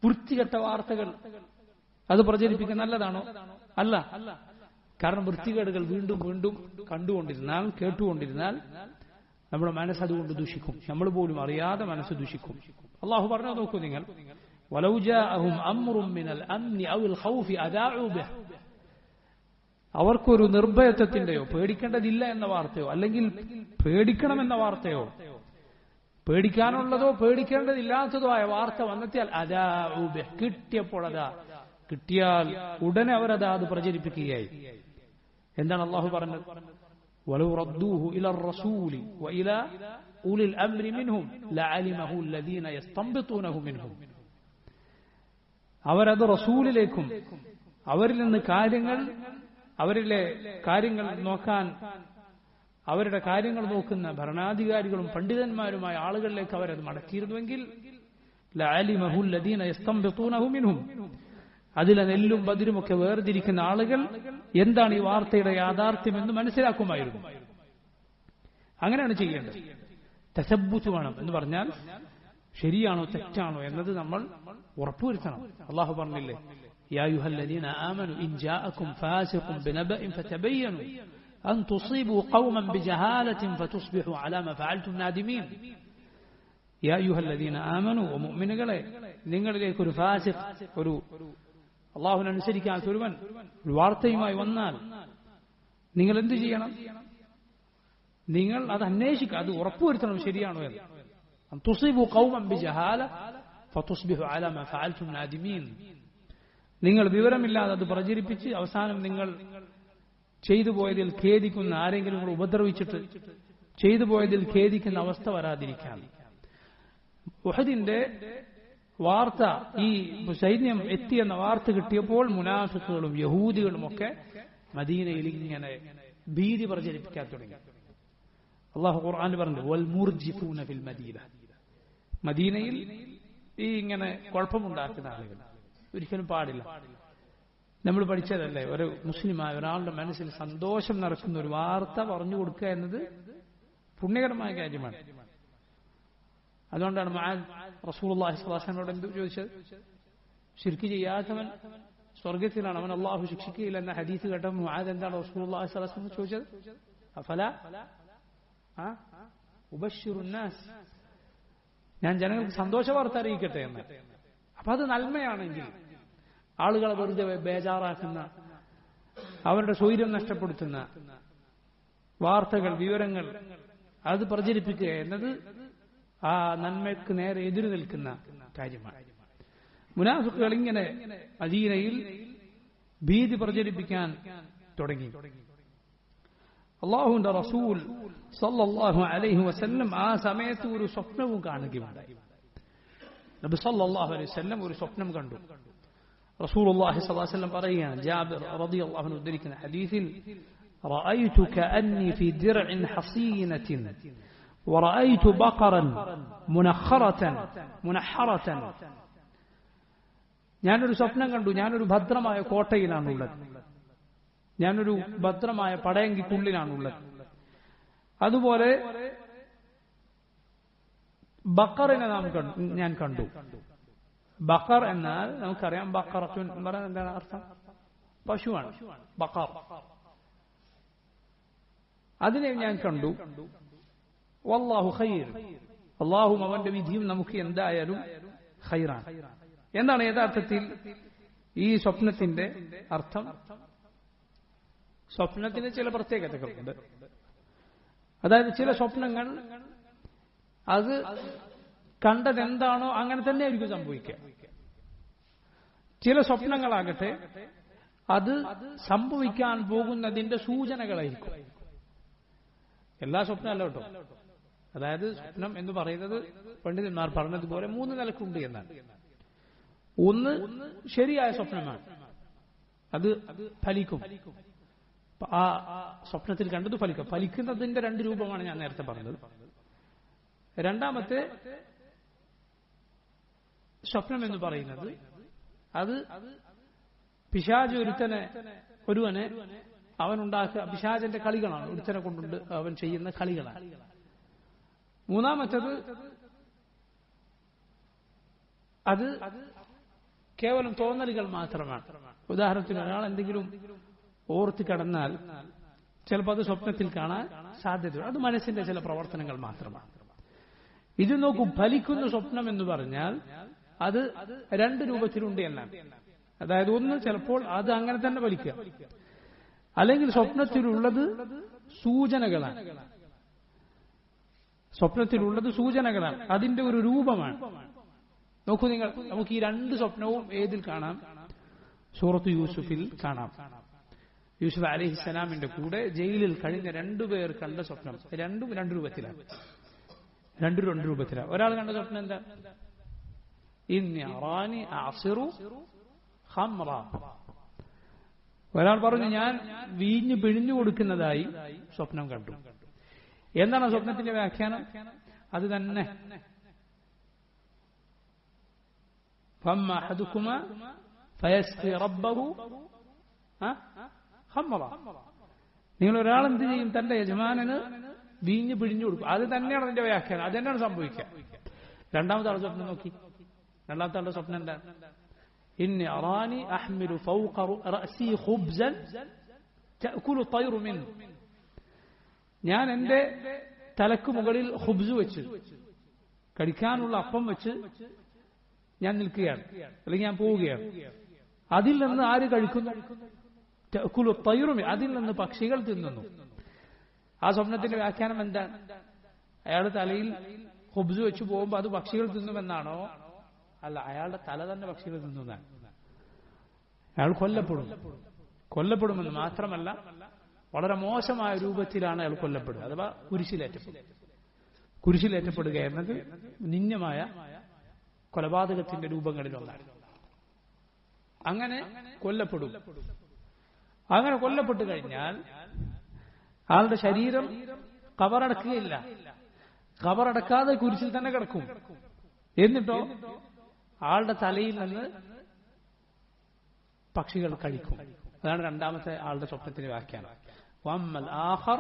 വൃത്തികെട്ട വാർത്തകൾ അത് പ്രചരിപ്പിക്കുന്നത് നല്ലതാണോ? അല്ല. കാരണം വൃത്തികേടുകൾ വീണ്ടും വീണ്ടും കണ്ടുകൊണ്ടിരുന്നാൽ, കേട്ടുകൊണ്ടിരുന്നാൽ നമ്മുടെ മനസ്സ് അതുകൊണ്ട് ദുഷിക്കും. നമ്മൾ പോലും അറിയാതെ മനസ്സ് ദുഷിക്കും. അള്ളാഹു പറഞ്ഞു നോക്കൂ നിങ്ങൾ, വലൗ ജാഅഹും അംറും മിനൽ അംനി ഔൽ ഖൗഫി അദാഉ ബിഹ്, അവർക്കൊരു നിർഭയത്വത്തിന്റെയോ പേടിക്കേണ്ടതില്ല എന്ന വാർത്തയോ അല്ലെങ്കിൽ പേടിക്കണമെന്ന വാർത്തയോ പേടിക്കാനുള്ളതോ പേടിക്കേണ്ടതില്ലാത്തതോ ആയ വാർത്ത വന്നെത്തിയാൽ അദാഉ ബിഹ്, കിട്ടിയാൽ ഉടനെ അവരത് പ്രചരിപ്പിക്കുകയായി. എന്താണ് അള്ളാഹു പറഞ്ഞത്? വലൗ റദ്ദൂഹു ഇലർ റസൂലി വഇലാ ഉലിൽ അംരി മിൻഹും ലഅലിമഹു അല്ലദീന യസ്തംബിതൂനഹു മിൻഹും. അവരത് റസൂലിലേക്കും അവരിൽ നിന്ന് അവരിലെ കാര്യങ്ങൾ നോക്കാൻ, അവരുടെ കാര്യങ്ങൾ നോക്കുന്ന ഭരണാധികാരികളും പണ്ഡിതന്മാരുമായ ആളുകളിലേക്ക് അവരത് മടക്കിയിരുന്നുവെങ്കിൽ ലഅലിമഹു അല്ലദീന യസ്തംബിതൂനഹു മിൻഹും, അതിലെ നെല്ലും ബദിരുമൊക്കെ വേർതിരിക്കുന്ന ആളുകൾ എന്താണ് ഈ വാർത്തയുടെ യാഥാർത്ഥ്യം എന്ന് മനസ്സിലാക്കുമായിരുന്നു. അങ്ങനെയാണ് ചെയ്യേണ്ടത്. തസബ്ബുത്ത് വേണം എന്ന് പറഞ്ഞാൽ ശരിയാണോ തെറ്റാണോ എന്നത് നമ്മൾ ഉറപ്പുവരുത്തണം. അള്ളാഹു പറഞ്ഞില്ലേ, യാ അയ്യുഹല്ലദീന ആമനു ഇൻ ജാഅകും ഫാസിഖുൻ ബിനബഇൻ ഫതബയ്യനു അൻ തുസീബു ഖൗമൻ ബിജഹാലത്തിൻ ഫതുസ്ബിഹു അലാ മാ ഫഅൽതും നാദിമീൻ. യാ അയ്യുഹല്ലദീന ആമനു, മുഅ്മിനുകളെ, നിങ്ങളിലേക്ക് ഒരു ഫാസിഖ്, ഒരു അള്ളാഹുവിനെ അനുസരിക്കാത്ത ഒരുവൻ ഒരു വാർത്തയുമായി വന്നാൽ നിങ്ങൾ എന്ത് ചെയ്യണം? നിങ്ങൾ അത് അന്വേഷിക്കുക, അത് ഉറപ്പുവരുത്തണം ശരിയാണോ എന്ന്. തുസീബു ഖൗമൻ ബിജഹാല ഫതുസ്ബിഹു അലാ മാ ഫഅൽതും നാദിമീൻ. നിങ്ങൾ വിവരമില്ലാതെ അത് പ്രചരിപ്പിച്ച് അവസാനം നിങ്ങൾ ചെയ്തു പോയതിൽ ഖേദിക്കുന്ന, ആരെങ്കിലും നിങ്ങൾ ഉപദ്രവിച്ചിട്ട് ചെയ്തു പോയതിൽ ഖേദിക്കുന്ന അവസ്ഥ വരാതിരിക്കാൻ. ഉഹദിന്റെ വാർത്ത, ഈ സൈന്യം എത്തിയെന്ന വാർത്ത കിട്ടിയപ്പോൾ മുനാഫിക്കുകളും യഹൂദികളും ഒക്കെ മദീനയിൽ ഇങ്ങനെ ഭീതി പ്രചരിപ്പിക്കാൻ തുടങ്ങി. അള്ളാഹു ഖുർആനിൽ പറഞ്ഞു, വൽ മുർജിഫൂന ഫിൽ മദീന, മദീനയിൽ ഈ ഇങ്ങനെ കുഴപ്പമുണ്ടാക്കുന്ന ആളുകൾ ഒരിക്കലും പാടില്ല. നമ്മൾ പഠിച്ചതല്ലേ, ഒരു മുസ്ലിമായ ഒരാളുടെ മനസ്സിൽ സന്തോഷം നിറക്കുന്ന ഒരു വാർത്ത പറഞ്ഞു കൊടുക്കുക എന്നത് പുണ്യകരമായ കാര്യമാണ്. അതുകൊണ്ടാണ് റസൂലുള്ളാഹി സ്വല്ലല്ലാഹു അലൈഹി വസല്ലമയോട് എന്ത് ചോദിച്ചത്? ശിർക്ക് ചെയ്യാത്തവൻ സ്വർഗത്തിലാണ്, അവൻ അള്ളാഹു ശിക്ഷിക്കുകയില്ല എന്ന ഹദീസ് കേട്ടപ്പോൾ മുആദ് എന്താണ് റസൂലുള്ളാഹി സ്വല്ലല്ലാഹു അലൈഹി വസല്ലം ചോദിച്ചത്? അഫലാ ഉബശ്ശിറുൻ നാസ്, ഞാൻ ജനങ്ങൾക്ക് സന്തോഷ വാർത്ത അറിയിക്കട്ടെ എന്ന്. അപ്പൊ അത് നന്മയാണെങ്കിൽ, ആളുകളെ വെറുതെ ബേജാറാക്കുന്ന, അവരുടെ സ്വൈര്യം നഷ്ടപ്പെടുത്തുന്ന വാർത്തകൾ, വിവരങ്ങൾ അത് പ്രചരിപ്പിക്കുക എന്നത് ആ നന്മയ്ക്ക് നേരെ എതിരു നിൽക്കുന്ന കാര്യമാണ്. മുനാഫിക്കുകൾ ഇങ്ങനെ മദീനയിൽ ഭീതി പ്രചരിപ്പിക്കാൻ തുടങ്ങി. അല്ലാഹുവിന്റെ റസൂൽ സല്ലല്ലാഹു അലൈഹി വസല്ലം ആ സമയത്ത് ഒരു സ്വപ്നവും കാണുകയുണ്ടായി. നബി സല്ലല്ലാഹു അലൈഹി വസല്ലം ഒരു സ്വപ്നം കണ്ടു. റസൂലുള്ളാഹി സ്വല്ലല്ലാഹു അലൈഹി വസല്ലം പറയുകയാണ്, ജാബിർ റളിയല്ലാഹു അൻഹു ഉദ്ധരിക്കുന്ന ഹദീസിൽ, റഅയ്തു കഅന്നി ഫീ ദിർഇൻ ഹസീനത്തിൻ വറഅയ്തു ബഖറൻ മുനഹറതൻ. ഞാനൊരു സ്വപ്നം കണ്ടു, ഞാനൊരു ഭദ്രമായ കോട്ടയിലാണുള്ളത്, ഞാനൊരു ഭദ്രമായ പടയങ്കിക്കുള്ളിലാണുള്ളത്. അതുപോലെ ബക്കറിനെ ഞാൻ കണ്ടു. ബക്കർ എന്നാൽ നമുക്കറിയാം, ബക്കറത്തുൻ എന്ന് പറഞ്ഞാൽ എന്താണ് അർത്ഥം? പശുവാണ് ബക്കർ. അതിനെ ഞാൻ കണ്ടു. വല്ലാഹു ഖൈർ, അല്ലാഹും അവന്റെ വിധിയും നമുക്ക് എന്തായാലും ഖൈറാണ്. എന്താണ് യഥാർത്ഥത്തിൽ ഈ സ്വപ്നത്തിന്റെ അർത്ഥം? സ്വപ്നത്തിന് ചില പ്രത്യേകതകളുണ്ട്. അതായത് ചില സ്വപ്നങ്ങൾ അത് കണ്ടതെന്താണോ അങ്ങനെ തന്നെ ആയിരിക്കും സംഭവിക്കുക. ചില സ്വപ്നങ്ങളാകട്ടെ അത് സംഭവിക്കാൻ പോകുന്നതിന്റെ സൂചനകളായിരിക്കും. എല്ലാ സ്വപ്നമല്ല കേട്ടോ. അതായത് സ്വപ്നം എന്ന് പറയുന്നത് പണ്ഡിതന്മാർ പറഞ്ഞതുപോലെ 3 നിലക്കുണ്ട് എന്നാണ്. ഒന്ന് ശരിയായ സ്വപ്നമാണ്, അത് ഫലിക്കും. ആ സ്വപ്നത്തിൽ കണ്ടത് ഫലിക്കും. ഫലിക്കുന്നതിന്റെ 2 രൂപമാണ് ഞാൻ നേരത്തെ പറഞ്ഞത്. രണ്ടാമത്തെ സ്വപ്നം എന്ന് പറയുന്നത് അത് പിശാച് ഒരുവനെ അവനുണ്ടാക്കുക പിശാചിന്റെ കളികളാണ്, ഒരുത്തനെ കൊണ്ടുണ്ട് അവൻ ചെയ്യുന്ന കളികളാണ്. മൂന്നാമത്തത് അത് കേവലം തോന്നലുകൾ മാത്രമാണ്. ഉദാഹരണത്തിന് ഒരാൾ എന്തെങ്കിലും ഓർത്ത് കിടന്നാൽ ചിലപ്പോൾ അത് സ്വപ്നത്തിൽ കാണാൻ സാധ്യതയുണ്ട്. അത് മനസ്സിന്റെ ചില പ്രവർത്തനങ്ങൾ മാത്രമാണ്. ഇത് നോക്കൂ, ഫലിക്കുന്ന സ്വപ്നം എന്ന് പറഞ്ഞാൽ അത് 2 രൂപത്തിലുണ്ട് എന്നാണ്. അതായത് ഒന്ന് ചിലപ്പോൾ അത് അങ്ങനെ തന്നെ ഫലിക്കുക, അല്ലെങ്കിൽ സ്വപ്നത്തിലുള്ളത് സൂചനകളാണ്. സ്വപ്നത്തിലുള്ളത് സൂചനകളാണ്, അതിന്റെ ഒരു രൂപമാണ്. നോക്കൂ നിങ്ങൾ, നമുക്ക് ഈ 2 സ്വപ്നവും ഏതിൽ കാണാം? സൂറത്ത് യൂസുഫിൽ കാണാം. യൂസുഫ് അലൈഹിസ്സലാമിന്റെ കൂടെ ജയിലിൽ കഴിഞ്ഞ 2 പേർ കണ്ട സ്വപ്നം രണ്ടും 2 രൂപത്തിലാണ്. 2 രൂപത്തിലാണ്. ഒരാൾ കണ്ട സ്വപ്നം എന്താ? ഇന്നി അറാനി അഅസിറു ഖംറ. ഒരാൾ പറഞ്ഞു, ഞാൻ വീഞ്ഞ് പിഴിഞ്ഞു കൊടുക്കുന്നതായി സ്വപ്നം കണ്ടു. എന്താണ് സ്വപ്നത്തിന്റെ വ്യാഖ്യാനം? അത് തന്നെ. ഫമ്മ അഹദുകുമാ ഫയസ്ഖി റബ്ബഹു ഖംറ. നിങ്ങൾ ഒരാൾ എന്ത് ചെയ്യും? തന്റെ യജമാനന് വീഞ്ഞ് പിഴിഞ്ഞു കൊടുക്കും. അത് തന്നെയാണ് അതിന്റെ വ്യാഖ്യാനം, അത് തന്നെയാണ് സംഭവിക്കുക. രണ്ടാമത്തെ ആളുടെ സ്വപ്നം നോക്കി. രണ്ടാമത്തെ ആളുടെ സ്വപ്നം എന്താ? ഇന്നി അറാനി അഹ്മിലു ഫൗഖ റഅസി ഖുബ്സൻ തഅകുലു തയ്റു മിൻഹു. ഞാൻ എന്റെ തലക്ക് മുകളിൽ ഖുബ്സ് വെച്ച്, കഴിക്കാനുള്ള അപ്പം വെച്ച് ഞാൻ നിൽക്കുകയാണ്, അല്ലെങ്കിൽ ഞാൻ പോവുകയാണ്. അതിൽ നിന്ന് ആര് കഴിക്കുന്നു? തഅകുലു തയ്റു മിൻഹു. അതിൽ നിന്ന് പക്ഷികൾ തിന്നുന്നു. ആ സ്വപ്നത്തിന്റെ വ്യാഖ്യാനം എന്താണ്? അയാളുടെ തലയിൽ ഖുബ്സ് വെച്ച് പോകുമ്പോൾ അത് പക്ഷികൾ തിന്നുമെന്നാണോ? അല്ല, അയാളുടെ തല തന്നെ പക്ഷികൾ തിന്നുന്നതാണ്. അയാൾ കൊല്ലപ്പെടുമെന്ന് മാത്രമല്ല, വളരെ മോശമായ രൂപത്തിലാണ് അയാൾ കൊല്ലപ്പെടുക. അഥവാ കുരിശിലേറ്റപ്പെടുക എന്നത് നിന്ദ്യമായ കൊലപാതകത്തിന്റെ രൂപങ്ങളിലൊന്നാണ്. അങ്ങനെ കൊല്ലപ്പെടും. അങ്ങനെ കൊല്ലപ്പെട്ടു കഴിഞ്ഞാൽ ആളുടെ ശരീരം കബറടക്കുകയില്ല. കബറടക്കാതെ കുരിശിൽ തന്നെ കിടക്കും. എന്നിട്ടോ ആളുടെ തലയിൽ നിന്ന് പക്ഷികൾ കഴിക്കും. അതാണ് രണ്ടാമത്തെ ആളുടെ സ്വപ്നത്തിന്റെ വ്യാഖ്യാനം. വമ്മൽ ആഖർ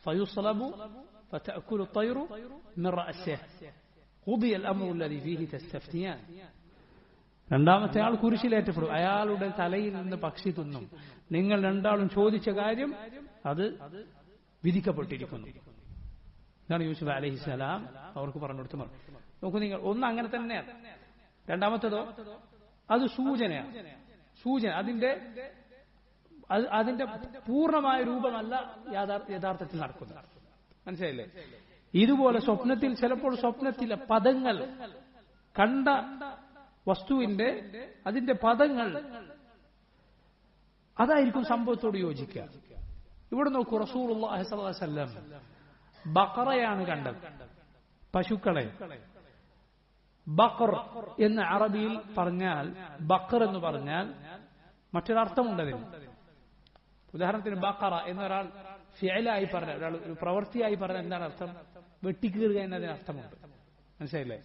ഫയുസ്ലബു ഫതഅകുലു തയ്റു മിൻ റഅസിഹി ഖുദിയ അൽഅംറു അല്ലദീ ഫീഹി തസ്തഫ്തിയാൻ. രണ്ടാമത്തെ ആൾ കുരിശിലേറ്റപ്പെടും. അയാളുടെ തലയിൽ നിന്ന് പക്ഷി തിന്നും. നിങ്ങൾ രണ്ടാളും ചോദിച്ച കാര്യം അത് വിധിക്കപ്പെട്ടിരിക്കുന്നു. ഇതാണ് യൂസുഫ് അലൈഹിസ്സലാം അവർക്ക് പറഞ്ഞു കൊടുത്ത മറുപടി. നോക്കൂ നിങ്ങൾ, ഒന്ന് അങ്ങനെ തന്നെയാണ്. രണ്ടാമത്തേതോ അത് സൂചനയാണ്. അതിന്റെ പൂർണ്ണമായ രൂപമല്ല യഥാർത്ഥത്തിൽ നടക്കുന്നത്. മനസ്സിലായില്ലേ? ഇതുപോലെ സ്വപ്നത്തിൽ ചിലപ്പോൾ സ്വപ്നത്തിലെ പദങ്ങൾ, കണ്ട വസ്തുവിന്റെ അതിന്റെ പദങ്ങൾ അതായിരിക്കും സംഭവത്തോട് യോജിക്കുക. ഇവിടെ നോക്കൂ, റസൂലുള്ളാഹി സ്വല്ലല്ലാഹു അലൈഹി വസല്ലം ബഖറയാണ് കണ്ടത്, പശുക്കളെ. ബഖർ എന്ന് അറബിയിൽ പറഞ്ഞാൽ, ബഖർ എന്ന് പറഞ്ഞാൽ മറ്റൊരർത്ഥമുണ്ടതിന്. ഉദാഹരണത്തിന് ബഖറ എന്നൊരാൾ ഫിഅലായി പറഞ്ഞ, ഒരാൾ ഒരു പ്രവൃത്തിയായി പറഞ്ഞ എന്താണ് അർത്ഥം? വെട്ടിക്കീറുക എന്നതിന് അർത്ഥമുണ്ട്. മനസ്സിലായില്ലേ?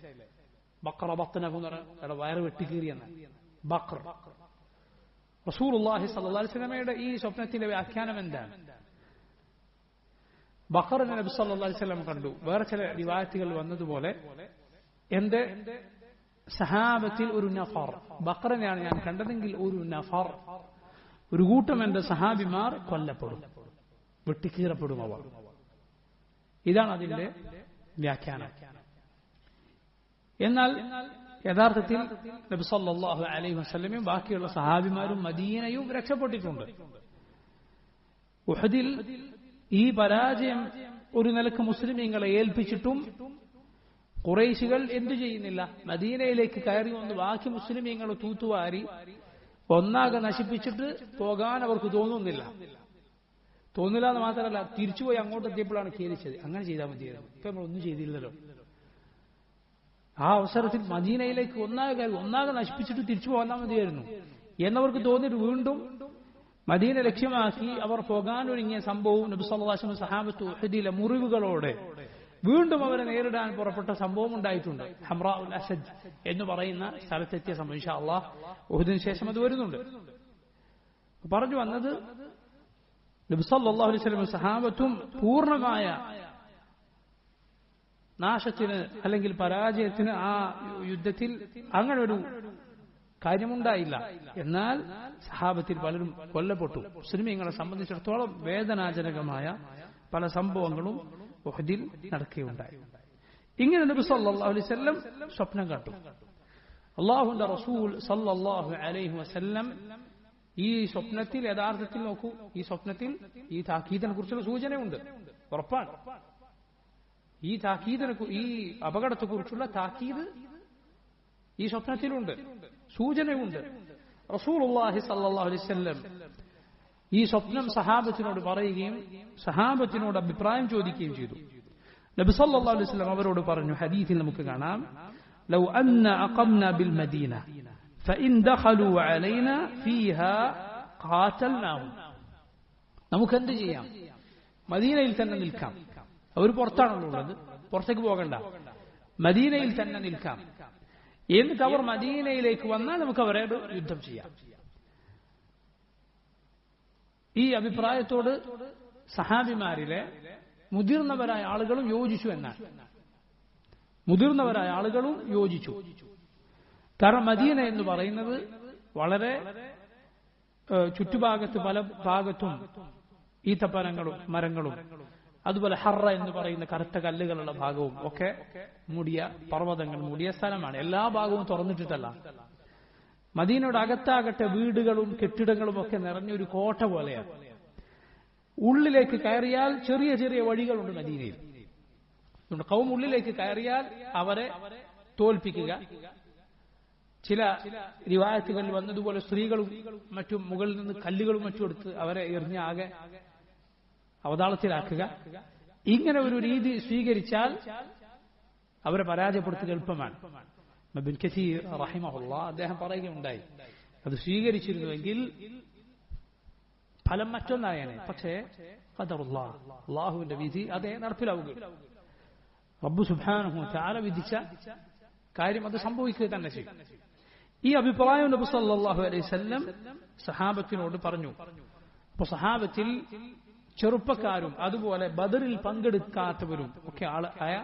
ബഖറ ബത്നഹു എന്ന് പറഞ്ഞാൽ വയറ് വെട്ടിക്കീറിയെന്ന്. ബഖർ. റസൂലുള്ളാഹി സ്വല്ലല്ലാഹു അലൈഹി വസല്ലമയുടെ ഈ സ്വപ്നത്തിന്റെ വ്യാഖ്യാനം എന്താണ്? ബഖറിനെ നബി സല്ലല്ലാഹു അലൈഹി വസല്ലം കണ്ടു. വേറെ ചില റിവായത്തുകൾ വന്നതുപോലെ എന്റെ സഹാബത്തിൽ ഒരു നഫർ, ബഖറിനെയാണ് ഞാൻ കണ്ടതെങ്കിൽ ഒരു നഫർ, ഒരു കൂട്ടം എന്റെ സഹാബിമാർ കൊല്ലപ്പെടും, വെട്ടിക്കീറപ്പെടും അവർ. ഇതാണ് അതിന്റെ വ്യാഖ്യാനം. എന്നാൽ യഥാർത്ഥത്തിൽ നബി സല്ലല്ലാഹു അലൈഹി വസല്ലമയും ബാക്കിയുള്ള സഹാബിമാരും മദീനയും രക്ഷപ്പെട്ടിട്ടുണ്ട്. ഉഹദിൽ ഈ പരാജയം ഒരു നിലക്ക് മുസ്ലിമീങ്ങളെ ഏൽപ്പിച്ചിട്ടും ഖുറൈശികൾ എന്തു ചെയ്യുന്നില്ല? മദീനയിലേക്ക് കയറി വന്ന് ബാക്കി മുസ്ലിമീങ്ങളെ തൂത്തുവാരി ഒന്നാകെ നശിപ്പിച്ചിട്ട് പോകാൻ അവർക്ക് തോന്നുന്നില്ല. തോന്നില്ല എന്ന് മാത്രമല്ല, തിരിച്ചുപോയി അങ്ങോട്ട് എത്തിയപ്പോഴാണ് ഖേദിച്ചത്. അങ്ങനെ ചെയ്താൽ മതിയായിരുന്നു. ഇപ്പൊ നമ്മൾ ഒന്നും ചെയ്തില്ലല്ലോ. ആ അവസരത്തിൽ മദീനയിലേക്ക് ഒന്നാകെ നശിപ്പിച്ചിട്ട് തിരിച്ചു പോകാൻ മതിയായിരുന്നു എന്നവർക്ക് തോന്നിയിട്ട് വീണ്ടും മദീന ലക്ഷ്യമാക്കി അവർ പോകാനൊരുങ്ങിയ സംഭവവും നബി സല്ലല്ലാഹു അലൈഹി വസല്ലം സഹാബത്ത് ഉഹദിലെ മുറിവുകളോടെ വീണ്ടും അവരെ നേരിടാൻ പുറപ്പെട്ട സംഭവം ഉണ്ടായിട്ടുണ്ട്. ഹംറാഉൽ അസദ് എന്ന് പറയുന്ന സ്ഥലത്തെത്തിയ സംഭവം ഇൻഷാ അല്ലാഹ് ഉഹദിന് ശേഷം അത് വരുന്നുണ്ട്. പറഞ്ഞു വന്നത്, നബി സല്ലല്ലാഹു അലൈഹി വസല്ലം സഹാബത്തും പൂർണ്ണമായ നാശത്തിന് അല്ലെങ്കിൽ പരാജയത്തിന് ആ യുദ്ധത്തിൽ അങ്ങനെ ഒരു കാര്യമുണ്ടായില്ല. എന്നാൽ സഹാബത്തിൽ പലരും കൊല്ലപ്പെട്ടു. മുസ്ലിമീങ്ങളെ സംബന്ധിച്ചിടത്തോളം വേദനാജനകമായ പല സംഭവങ്ങളും ഉഹദിൽ നടക്കുകയുണ്ടായി. ഇങ്ങനെ നബി സല്ലല്ലാഹു അലൈഹി വസല്ലം സ്വപ്നം കണ്ടു. അല്ലാഹുവിന്റെ റസൂൽ സല്ലല്ലാഹു അലൈഹി വസല്ലം ഈ സ്വപ്നത്തിൽ യഥാർത്ഥത്തിൽ നോക്കൂ, ഈ സ്വപ്നത്തിൽ ഈ താക്കീദിനെ കുറിച്ചുള്ള സൂചനയുണ്ട്. ഉറപ്പാണ് ഈ താക്കീദിനെ, ഈ അപകടത്തെക്കുറിച്ചുള്ള താക്കീത് ഈ സ്വപ്നത്തിലുണ്ട്, സൂചനയുണ്ട്. റസൂലുള്ളാഹി സ്വല്ലല്ലാഹു അലൈഹി വസല്ലം ഈ സ്വപ്നം സഹാബത്തിനോട് പറയുകയും സഹാബത്തിനോട് അഭിപ്രായം ചോദിക്കുകയും ചെയ്തു. നബി സല്ലല്ലാഹു അലൈഹി വസല്ലം അവരോട് പറഞ്ഞു, ഹദീസിൽ നമുക്ക് കാണാം, ലൗ അന്ന അഖംന ബിൽ മദീന ഫഇൻ ദഖലു അലൈനാ ഫീഹാ ഖാതൽനാഹും. നമുക്ക് എന്ത് ചെയ്യാം, മദീനയിൽ തന്നെ നിൽക്കാം. അവർ പുറത്താണുള്ളത്, പുറത്തേക്ക് പോകണ്ട, മദീനയിൽ തന്നെ നിൽക്കാം. എന്നിട്ട് അവർ മദീനയിലേക്ക് വന്നാൽ നമുക്ക് അവരോട് യുദ്ധം ചെയ്യാം. ഈ അഭിപ്രായത്തോട് സഹാബിമാരിലെ മുതിർന്നവരായ ആളുകളും യോജിച്ചു എന്നാണ്. മുതിർന്നവരായ ആളുകളും യോജിച്ചു. കാരണം മദീന എന്ന് പറയുന്നത് വളരെ ചുറ്റുഭാഗത്ത് പല ഭാഗത്തും ഈത്തപ്പനങ്ങളും മരങ്ങളും അതുപോലെ ഹറ എന്ന് പറയുന്ന കറുത്ത കല്ലുകളുള്ള ഭാഗവും ഒക്കെ മൂടിയ പർവ്വതങ്ങൾ മൂടിയ സ്ഥലമാണ്. എല്ലാ ഭാഗവും തുറന്നിട്ടിട്ടല്ല. മദീനയുടെ അകത്താകട്ടെ വീടുകളും കെട്ടിടങ്ങളും ഒക്കെ നിറഞ്ഞൊരു കോട്ട പോലെയാണ്. ഉള്ളിലേക്ക് കയറിയാൽ ചെറിയ ചെറിയ വഴികളുണ്ട് മദീനയിൽ. കൗം ഉള്ളിലേക്ക് കയറിയാൽ അവരെ തോൽപ്പിക്കുക. ചില റിവായത്തുകളിൽ വന്നതുപോലെ സ്ത്രീകളും മറ്റും മുകളിൽ നിന്ന് കല്ലുകളും മറ്റും എടുത്ത് അവരെ എറിഞ്ഞ് ആകെ അവതാളത്തിലാക്കുക. ഇങ്ങനെ ഒരു രീതി സ്വീകരിച്ചാൽ അവരെ പരാജയപ്പെടുത്തുക എളുപ്പമാണ്. ഇബ്നു കസീർ റഹിമഹുല്ലാഹ് അദ്ദേഹം പറയുകയുണ്ടായി, അത് സ്വീകരിച്ചിരുന്നുവെങ്കിൽ ഫലം മറ്റൊന്നായേനെ. പക്ഷേ ഖദറുല്ലാഹ്, അല്ലാഹുവിന്റെ വിധി അതേ നടപ്പിലാവുകയുള്ളൂ. റബ്ബ് സുബ്ഹാനഹു വ തആല വിധിച്ച കാര്യം അത് സംഭവിക്കുക തന്നെ ചെയ്യും. ഈ അഭിപ്രായം നബി സല്ലല്ലാഹു അലൈഹി വസല്ലം സഹാബത്തിനോട് പറഞ്ഞു. അപ്പോൾ സഹാബത്തിൽ ചെറുപ്പക്കാരും അതുപോലെ ബദറിൽ പങ്കെടുക്കാത്തവരും ഒക്കെ ആയ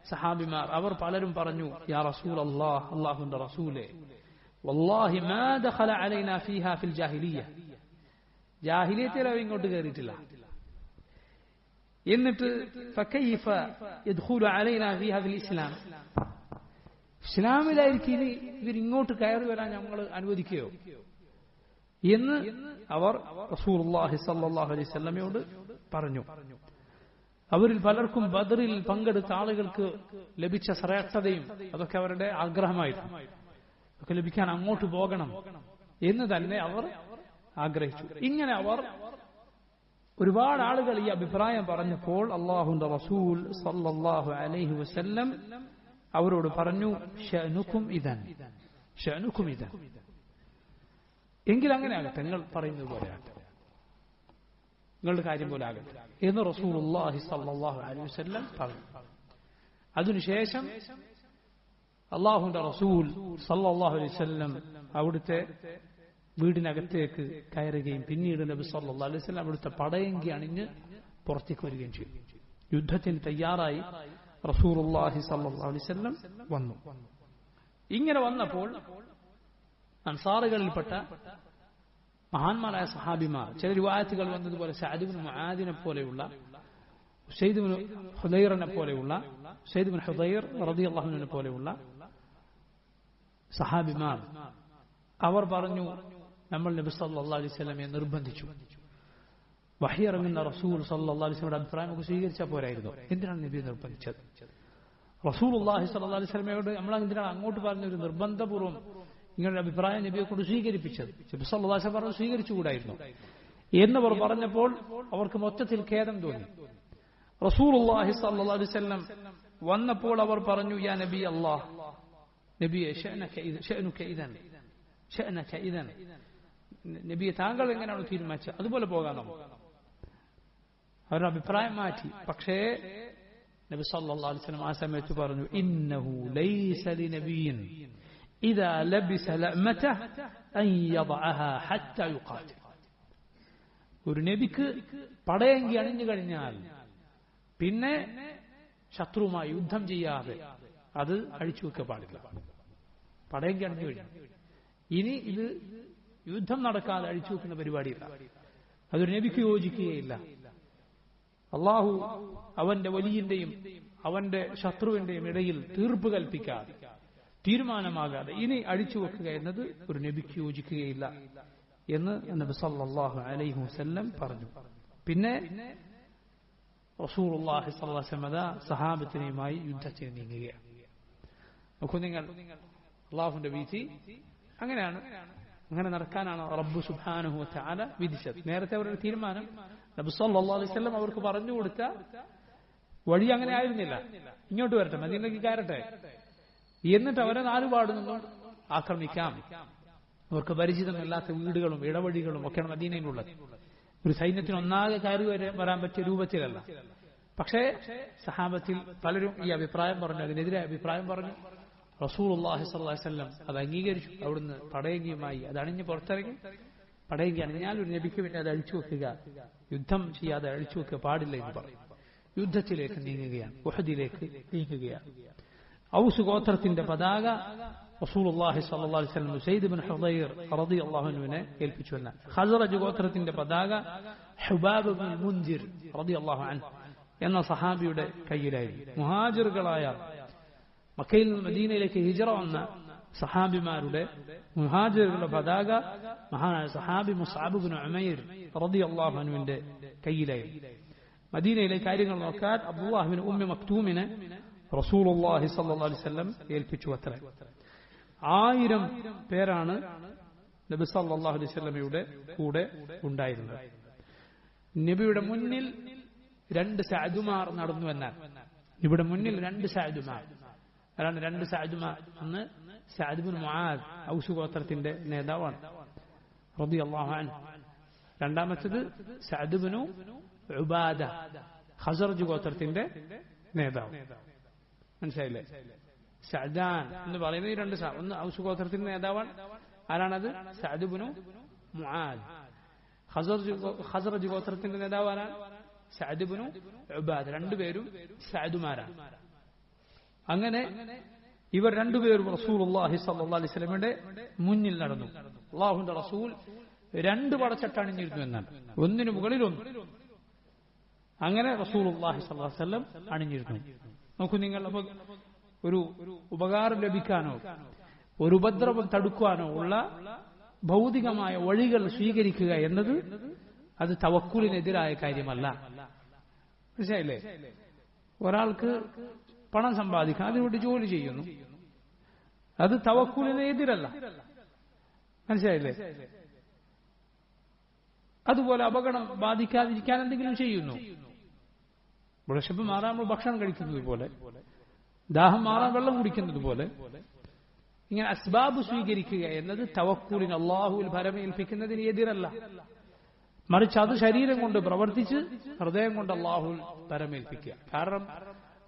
സഹാബിമാർ അവർ പലരും പറഞ്ഞു, യാ റസൂലല്ലാഹ്, അല്ലാഹുവിന്റെ റസൂലേ, വല്ലാഹി മാ ദഖല അലൈനാ ഫീഹാ ഫിൽ ജാഹിലിയ്യ, ജാഹിലിയത്തിൽ അവ ഇങ്ങോട്ട് കയറിയിട്ടില്ല. എന്നിട്ട് ഫകൈഫ യദ്ഖുലു അലൈനാ ഫീഹാ ഫിൽ ഇസ്ലാം, ഇസ്ലാമിലായിരിക്കും ഇനി ഇവരിങ്ങോട്ട് കയറി വരാൻ ഞങ്ങൾ അനുവദിക്കുകയോ എന്ന് അവർ റസൂലുള്ളാഹി സ്വല്ലല്ലാഹു അലൈഹി വസല്ലമയോട് പറഞ്ഞു. അവരിൽ പലർക്കും ബദറിൽ പങ്കെടുത്ത ആളുകൾക്ക് ലഭിച്ച ശ്രേഷ്ഠതയും അതൊക്കെ അവരുടെ ആഗ്രഹമായിരുന്നു. ഒക്കെ ലഭിക്കാൻ അങ്ങോട്ട് പോകണം എന്ന് തന്നെ അവർ ആഗ്രഹിച്ചു. ഇങ്ങനെ അവർ ഒരുപാട് ആളുകൾ ഈ അഭിപ്രായം പറഞ്ഞപ്പോൾ അല്ലാഹുവിന്റെ റസൂൽ സ്വല്ലല്ലാഹു അലൈഹി വസല്ലം അവരോട് പറഞ്ഞു, ശഅനുക്കും ഇദൻ, ശഅനുക്കും ഇദൻ, എങ്കിൽ അങ്ങനെ ആകട്ടെ, നിങ്ങൾ പറയുന്നത് പോലെ ആകട്ടെ, നിങ്ങളുടെ കാര്യം പോലെ ആകട്ടെ എന്ന് റസൂലുള്ളാഹി സ്വല്ലല്ലാഹു അലൈഹി വസല്ലം പറഞ്ഞു. അതിനുശേഷം അല്ലാഹുവിന്റെ റസൂൽ സ്വല്ലല്ലാഹു അലൈഹി വസല്ലം അവിടുത്തെ വീടിനകത്തേക്ക് കയറുകയും പിന്നീട് നബി സല്ലല്ലാഹു അലൈഹി വസല്ലം അവിടുത്തെ പടയങ്കി അണിഞ്ഞ് പുറത്തേക്ക് വരികയും ചെയ്തു. യുദ്ധത്തിന് തയ്യാറായി റസൂലുള്ളാഹി സ്വല്ലല്ലാഹു അലൈഹി വസല്ലം വന്നു. ഇങ്ങനെ വന്നപ്പോൾ അൻസാറുകളിൽപ്പെട്ട മഹാന്മാരായ സഹാബിമാർ, ചില റിവായത്തുകൾ വന്നതുപോലെ സഅദ് ഇബ്നു മുആദിനെ പോലെയുള്ള, ഉസൈദ് ഇബ്നു ഹുദൈറിനെ പോലെയുള്ള, ഉസൈദ് ഇബ്നു ഹുദൈർ റളിയല്ലാഹു അൻഹുവിനെ പോലെയുള്ള സഹാബിമാർ അവർ പറഞ്ഞു, നമ്മൾ നബി സല്ലല്ലാഹു അലൈഹി വസല്ലമയെ നിർബന്ധിച്ചു. വഹി ഇറങ്ങുന്ന റസൂൽ സല്ലല്ലാഹു അലൈഹി വസല്ലമയുടെ അഭിപ്രായം നമുക്ക് സ്വീകരിച്ചാൽ പോരായിരുന്നു. എന്തിനാണ് നബി നിർബന്ധിച്ചത്? റസൂലുള്ളാഹി സ്വല്ലല്ലാഹു അലൈഹി വസല്ലമയോട് നമ്മൾ എന്തിനാണ് അങ്ങോട്ട് പറഞ്ഞൊരു നിർബന്ധപൂർവ്വം ഇങ്ങനൊരു അഭിപ്രായം നബിയെ കൊണ്ട് സ്വീകരിപ്പിച്ചത്? നബി സല്ലല്ലാഹു അലൈഹി വസല്ലം പറഞ്ഞു സ്വീകരിച്ചുകൂടായിരുന്നു. എന്നവർ പറഞ്ഞപ്പോൾ അവർക്ക് മൊത്തത്തിൽ ഖേദം തോന്നി. റസൂലുള്ളാഹി സ്വല്ലല്ലാഹു അലൈഹി വസല്ലം വന്നപ്പോൾ അവർ പറഞ്ഞു, യാ നബി അല്ലാഹ്, നബിയെ ഷഅനക ഇദൻ, നബിയെ താങ്കൾ എങ്ങനെയാണ് തീരുമാനിച്ചത് അതുപോലെ പോകാൻ നമുക്ക്. അവരുടെ അഭിപ്രായം മാറ്റി. പക്ഷേ നബി സല്ലല്ലാഹു അലൈഹി വസല്ലം ആ സമയത്ത് പറഞ്ഞു, ഇന്നഹു ലൈസ ലിനബിയ്യിൻ ഇദാ ലബിസ ലഅമതഹ അൻ യദഅഹാ ഹത്താ യുഖാതിൽ. ഒരു നബിക്ക് പടയങ്കി അണിഞ്ഞു കഴിഞ്ഞാൽ പിന്നെ ശത്രുവുമായി യുദ്ധം ചെയ്യാതെ അത് അഴിച്ചു വെക്കാൻ പാടില്ല. പടയങ്കി അണിഞ്ഞു കഴിഞ്ഞു, ഇനി ഇത് യുദ്ധം നടക്കാതെ അഴിച്ചു വെക്കുന്ന പരിപാടിയില്ല. അതൊരു നബിക്ക് യോജിക്കുകയില്ല. അള്ളാഹു അവന്റെ വലിയന്റെയും അവന്റെ ശത്രുവിന്റെയും ഇടയിൽ തീർപ്പ് കൽപ്പിക്കാതെ തീരുമാനമാകാതെ ഇനി അഴിച്ചു വെക്കുക എന്നത് ഒരു നബിക്ക് യോജിക്കുകയില്ല എന്ന് നബി സല്ലല്ലാഹു അലൈഹി വസല്ലം പറഞ്ഞു. പിന്നെ റസൂലുള്ളാഹി സ്വല്ലല്ലാഹു അലൈഹി വസല്ലം സഹാബത്തിനെയുമായി യുദ്ധത്തിന് നീങ്ങുകയാണ്. നോക്കൂ നിങ്ങൾ, അള്ളാഹുവിന്റെ വിധി അങ്ങനെയാണ്. അങ്ങനെ നടക്കാനാണ് റബ്ബ് സുബ്ഹാനഹു വ തആല വിധിച്ചത്. നേരത്തെ അവരുടെ തീരുമാനം നബി സല്ലല്ലാഹു അലൈഹി വസല്ലം അവർക്ക് പറഞ്ഞു കൊടുത്ത വഴി അങ്ങനെ ആയിരുന്നില്ല. ഇങ്ങോട്ട് വരട്ടെ, മദീനയിലേക്ക് കയറട്ടെ, എന്നിട്ട് അവരെ നാലുപാട് നിന്നും ആക്രമിക്കാം. അവർക്ക് പരിചിതമല്ലാത്ത വീടുകളും ഇടവഴികളും ഒക്കെയാണ് മദീനയിലുള്ളത്. ഒരു സൈന്യത്തിന് ഒന്നാകെ കയറി വരാൻ പറ്റിയ രൂപത്തിലല്ല. പക്ഷേ സഹാബത്തിൽ പലരും ഈ അഭിപ്രായം പറഞ്ഞു, അതിനെതിരെ അഭിപ്രായം പറഞ്ഞു. റസൂലുള്ളാഹി സ്വല്ലല്ലാഹു അലൈഹി വസല്ലം അത് അംഗീകരിച്ചു. അവിടുന്ന് പടയങ്കിയുമായി അത് അണിഞ്ഞ് പുറത്തിറങ്ങി. പടയങ്കി അണിഞ്ഞാൽ ഒരു നബിക്ക് പിന്നെ അത് അഴിച്ചു വെക്കുക, യുദ്ധം ചെയ്യാതെ അഴിച്ചു വെക്കുക പാടില്ല എന്ന് പറയും. യുദ്ധത്തിലേക്ക് നീങ്ങുകയാണ്, ഉഹദിലേക്ക് നീങ്ങുകയാണ്. ഔസ് ഗോത്രത്തിന്റെ പതാക റസൂലുള്ളാഹി സ്വല്ലല്ലാഹു അലൈഹി വസല്ലം ഉസൈദ് ഇബ്നു ഹുദൈർ റളിയല്ലാഹു അൻഹുവിനെ ഏൽപ്പിച്ചു. എന്നാൽ ഖസ്റജ് ഗോത്രത്തിന്റെ പതാക ഹുബാബ് ഇബ്നുൽ മുൻദിർ റളിയല്ലാഹു അൻഹു എന്ന സഹാബിയുടെ കയ്യിലായിരുന്നു. മുഹാജിറുകളായ മക്കയിൽ നിന്ന് മദീനയിലേക്ക് ഹിജ്റ വന്ന സഹാബിമാരുടെ മുഹാജിറുകളുടെ പതാക മഹാനായ സഹാബി മുസ്അബ് ഇബ്നു ഉമൈർ റളിയല്ലാഹു അൻഹുവിന്റെ കയ്യിലായിരുന്നു. മദീനയിലെ കാര്യങ്ങൾ നോക്കാൻ അബ്ദുല്ലാഹ് ഇബ്നു ഉമ്മി മക്തൂമിനെ റസൂലുള്ളാഹി സ്വല്ലല്ലാഹു അലൈഹി വസല്ലം ഏൽപ്പിച്ചു. അത്ര 1000 പേരാണ് നബി സല്ലല്ലാഹു അലൈഹി വസല്ലമയുടെ കൂടെ ഉണ്ടായിരുന്നത്. നബിയുടെ മുന്നിൽ 2 സഅദുമാർ നടന്നു എന്നാൽ ഇവിടെ മുന്നിൽ 2 സഅദുമാർ. അതാണ് 2 സഅദുമാർ. ഒന്ന് സഅദ് ഇബ്നു മുആദ് ഔസ് ഗോത്രത്തിന്റെ നേതാവാണ് റളിയല്ലാഹു അൻഹു. രണ്ടാമത്തേത് സഅദ് ഇബ്നു ഉബാദ ഖസ്റജ് ഗോത്രത്തിന്റെ നേതാവ്. മനസ്സിലായില്ലേ? സഅദാൻ എന്ന് പറയുന്നത് ഈ 2 ഒന്ന് ഔസ് ഗോത്രത്തിന്റെ നേതാവാണ്. ആരാണത്? സഅദ് ഇബ്നു മുആദ്. ഖസ്റജ് ഗോത്രത്തിന്റെ നേതാവ് ആരാണ്? Saad Ibnu Ubada. രണ്ടുപേരും സഅദുമാരാണ്. അങ്ങനെ ഇവർ രണ്ടുപേരും റസൂലുള്ളാഹി സ്വല്ലല്ലാഹു അലൈഹി വസല്ലമയുടെ മുന്നിൽ നടന്നു. അല്ലാഹുവിന്റെ റസൂൽ 2 പടച്ചട്ടണിഞ്ഞിരുന്നു എന്നാണ്, ഒന്നിനു മുകളിൽ ഒന്ന്. അങ്ങനെ റസൂലുള്ളാഹി സ്വല്ലല്ലാഹു അലൈഹി വസല്ലം അണിഞ്ഞിരുന്നു. നോക്കൂ നിങ്ങൾ, അപ്പോൾ ഒരു ഉപകാരം ലഭിക്കാനോ ഒരു ഉപദ്രവം തടുക്കാനോ ഉള്ള ഭൗതികമായ വഴികൾ സ്വീകരിക്കുക എന്നത് അത് തവക്കുലിനെതിരായ കാര്യമല്ല. മനസ്സിലായില്ലേ? ഒരാൾക്ക് പണം സമ്പാദിക്കാൻ അതിനുവേണ്ടി ജോലി ചെയ്യുന്നു, അത് തവക്കുലിന് എതിരല്ല. മനസ്സിലായില്ലേ? അതുപോലെ അപകടം ബാധിക്കാതിരിക്കാൻ എന്തെങ്കിലും ചെയ്യുന്നു. വിശപ്പ് മാറാൻ നമ്മൾ ഭക്ഷണം കഴിക്കുന്നത് പോലെ, ദാഹം മാറാൻ വെള്ളം കുടിക്കുന്നത് പോലെ, ഇങ്ങനെ അസ്ബാബ് സ്വീകരിക്കുക എന്നത് തവക്കുലിന് അള്ളാഹുവിൽ ഭരമേൽപ്പിക്കുന്നതിന് എതിരല്ല. മറിച്ച് അത് ശരീരം കൊണ്ട് പ്രവർത്തിച്ച് ഹൃദയം കൊണ്ട് അള്ളാഹുവിൽ ഭരമേൽപ്പിക്കുക. കാരണം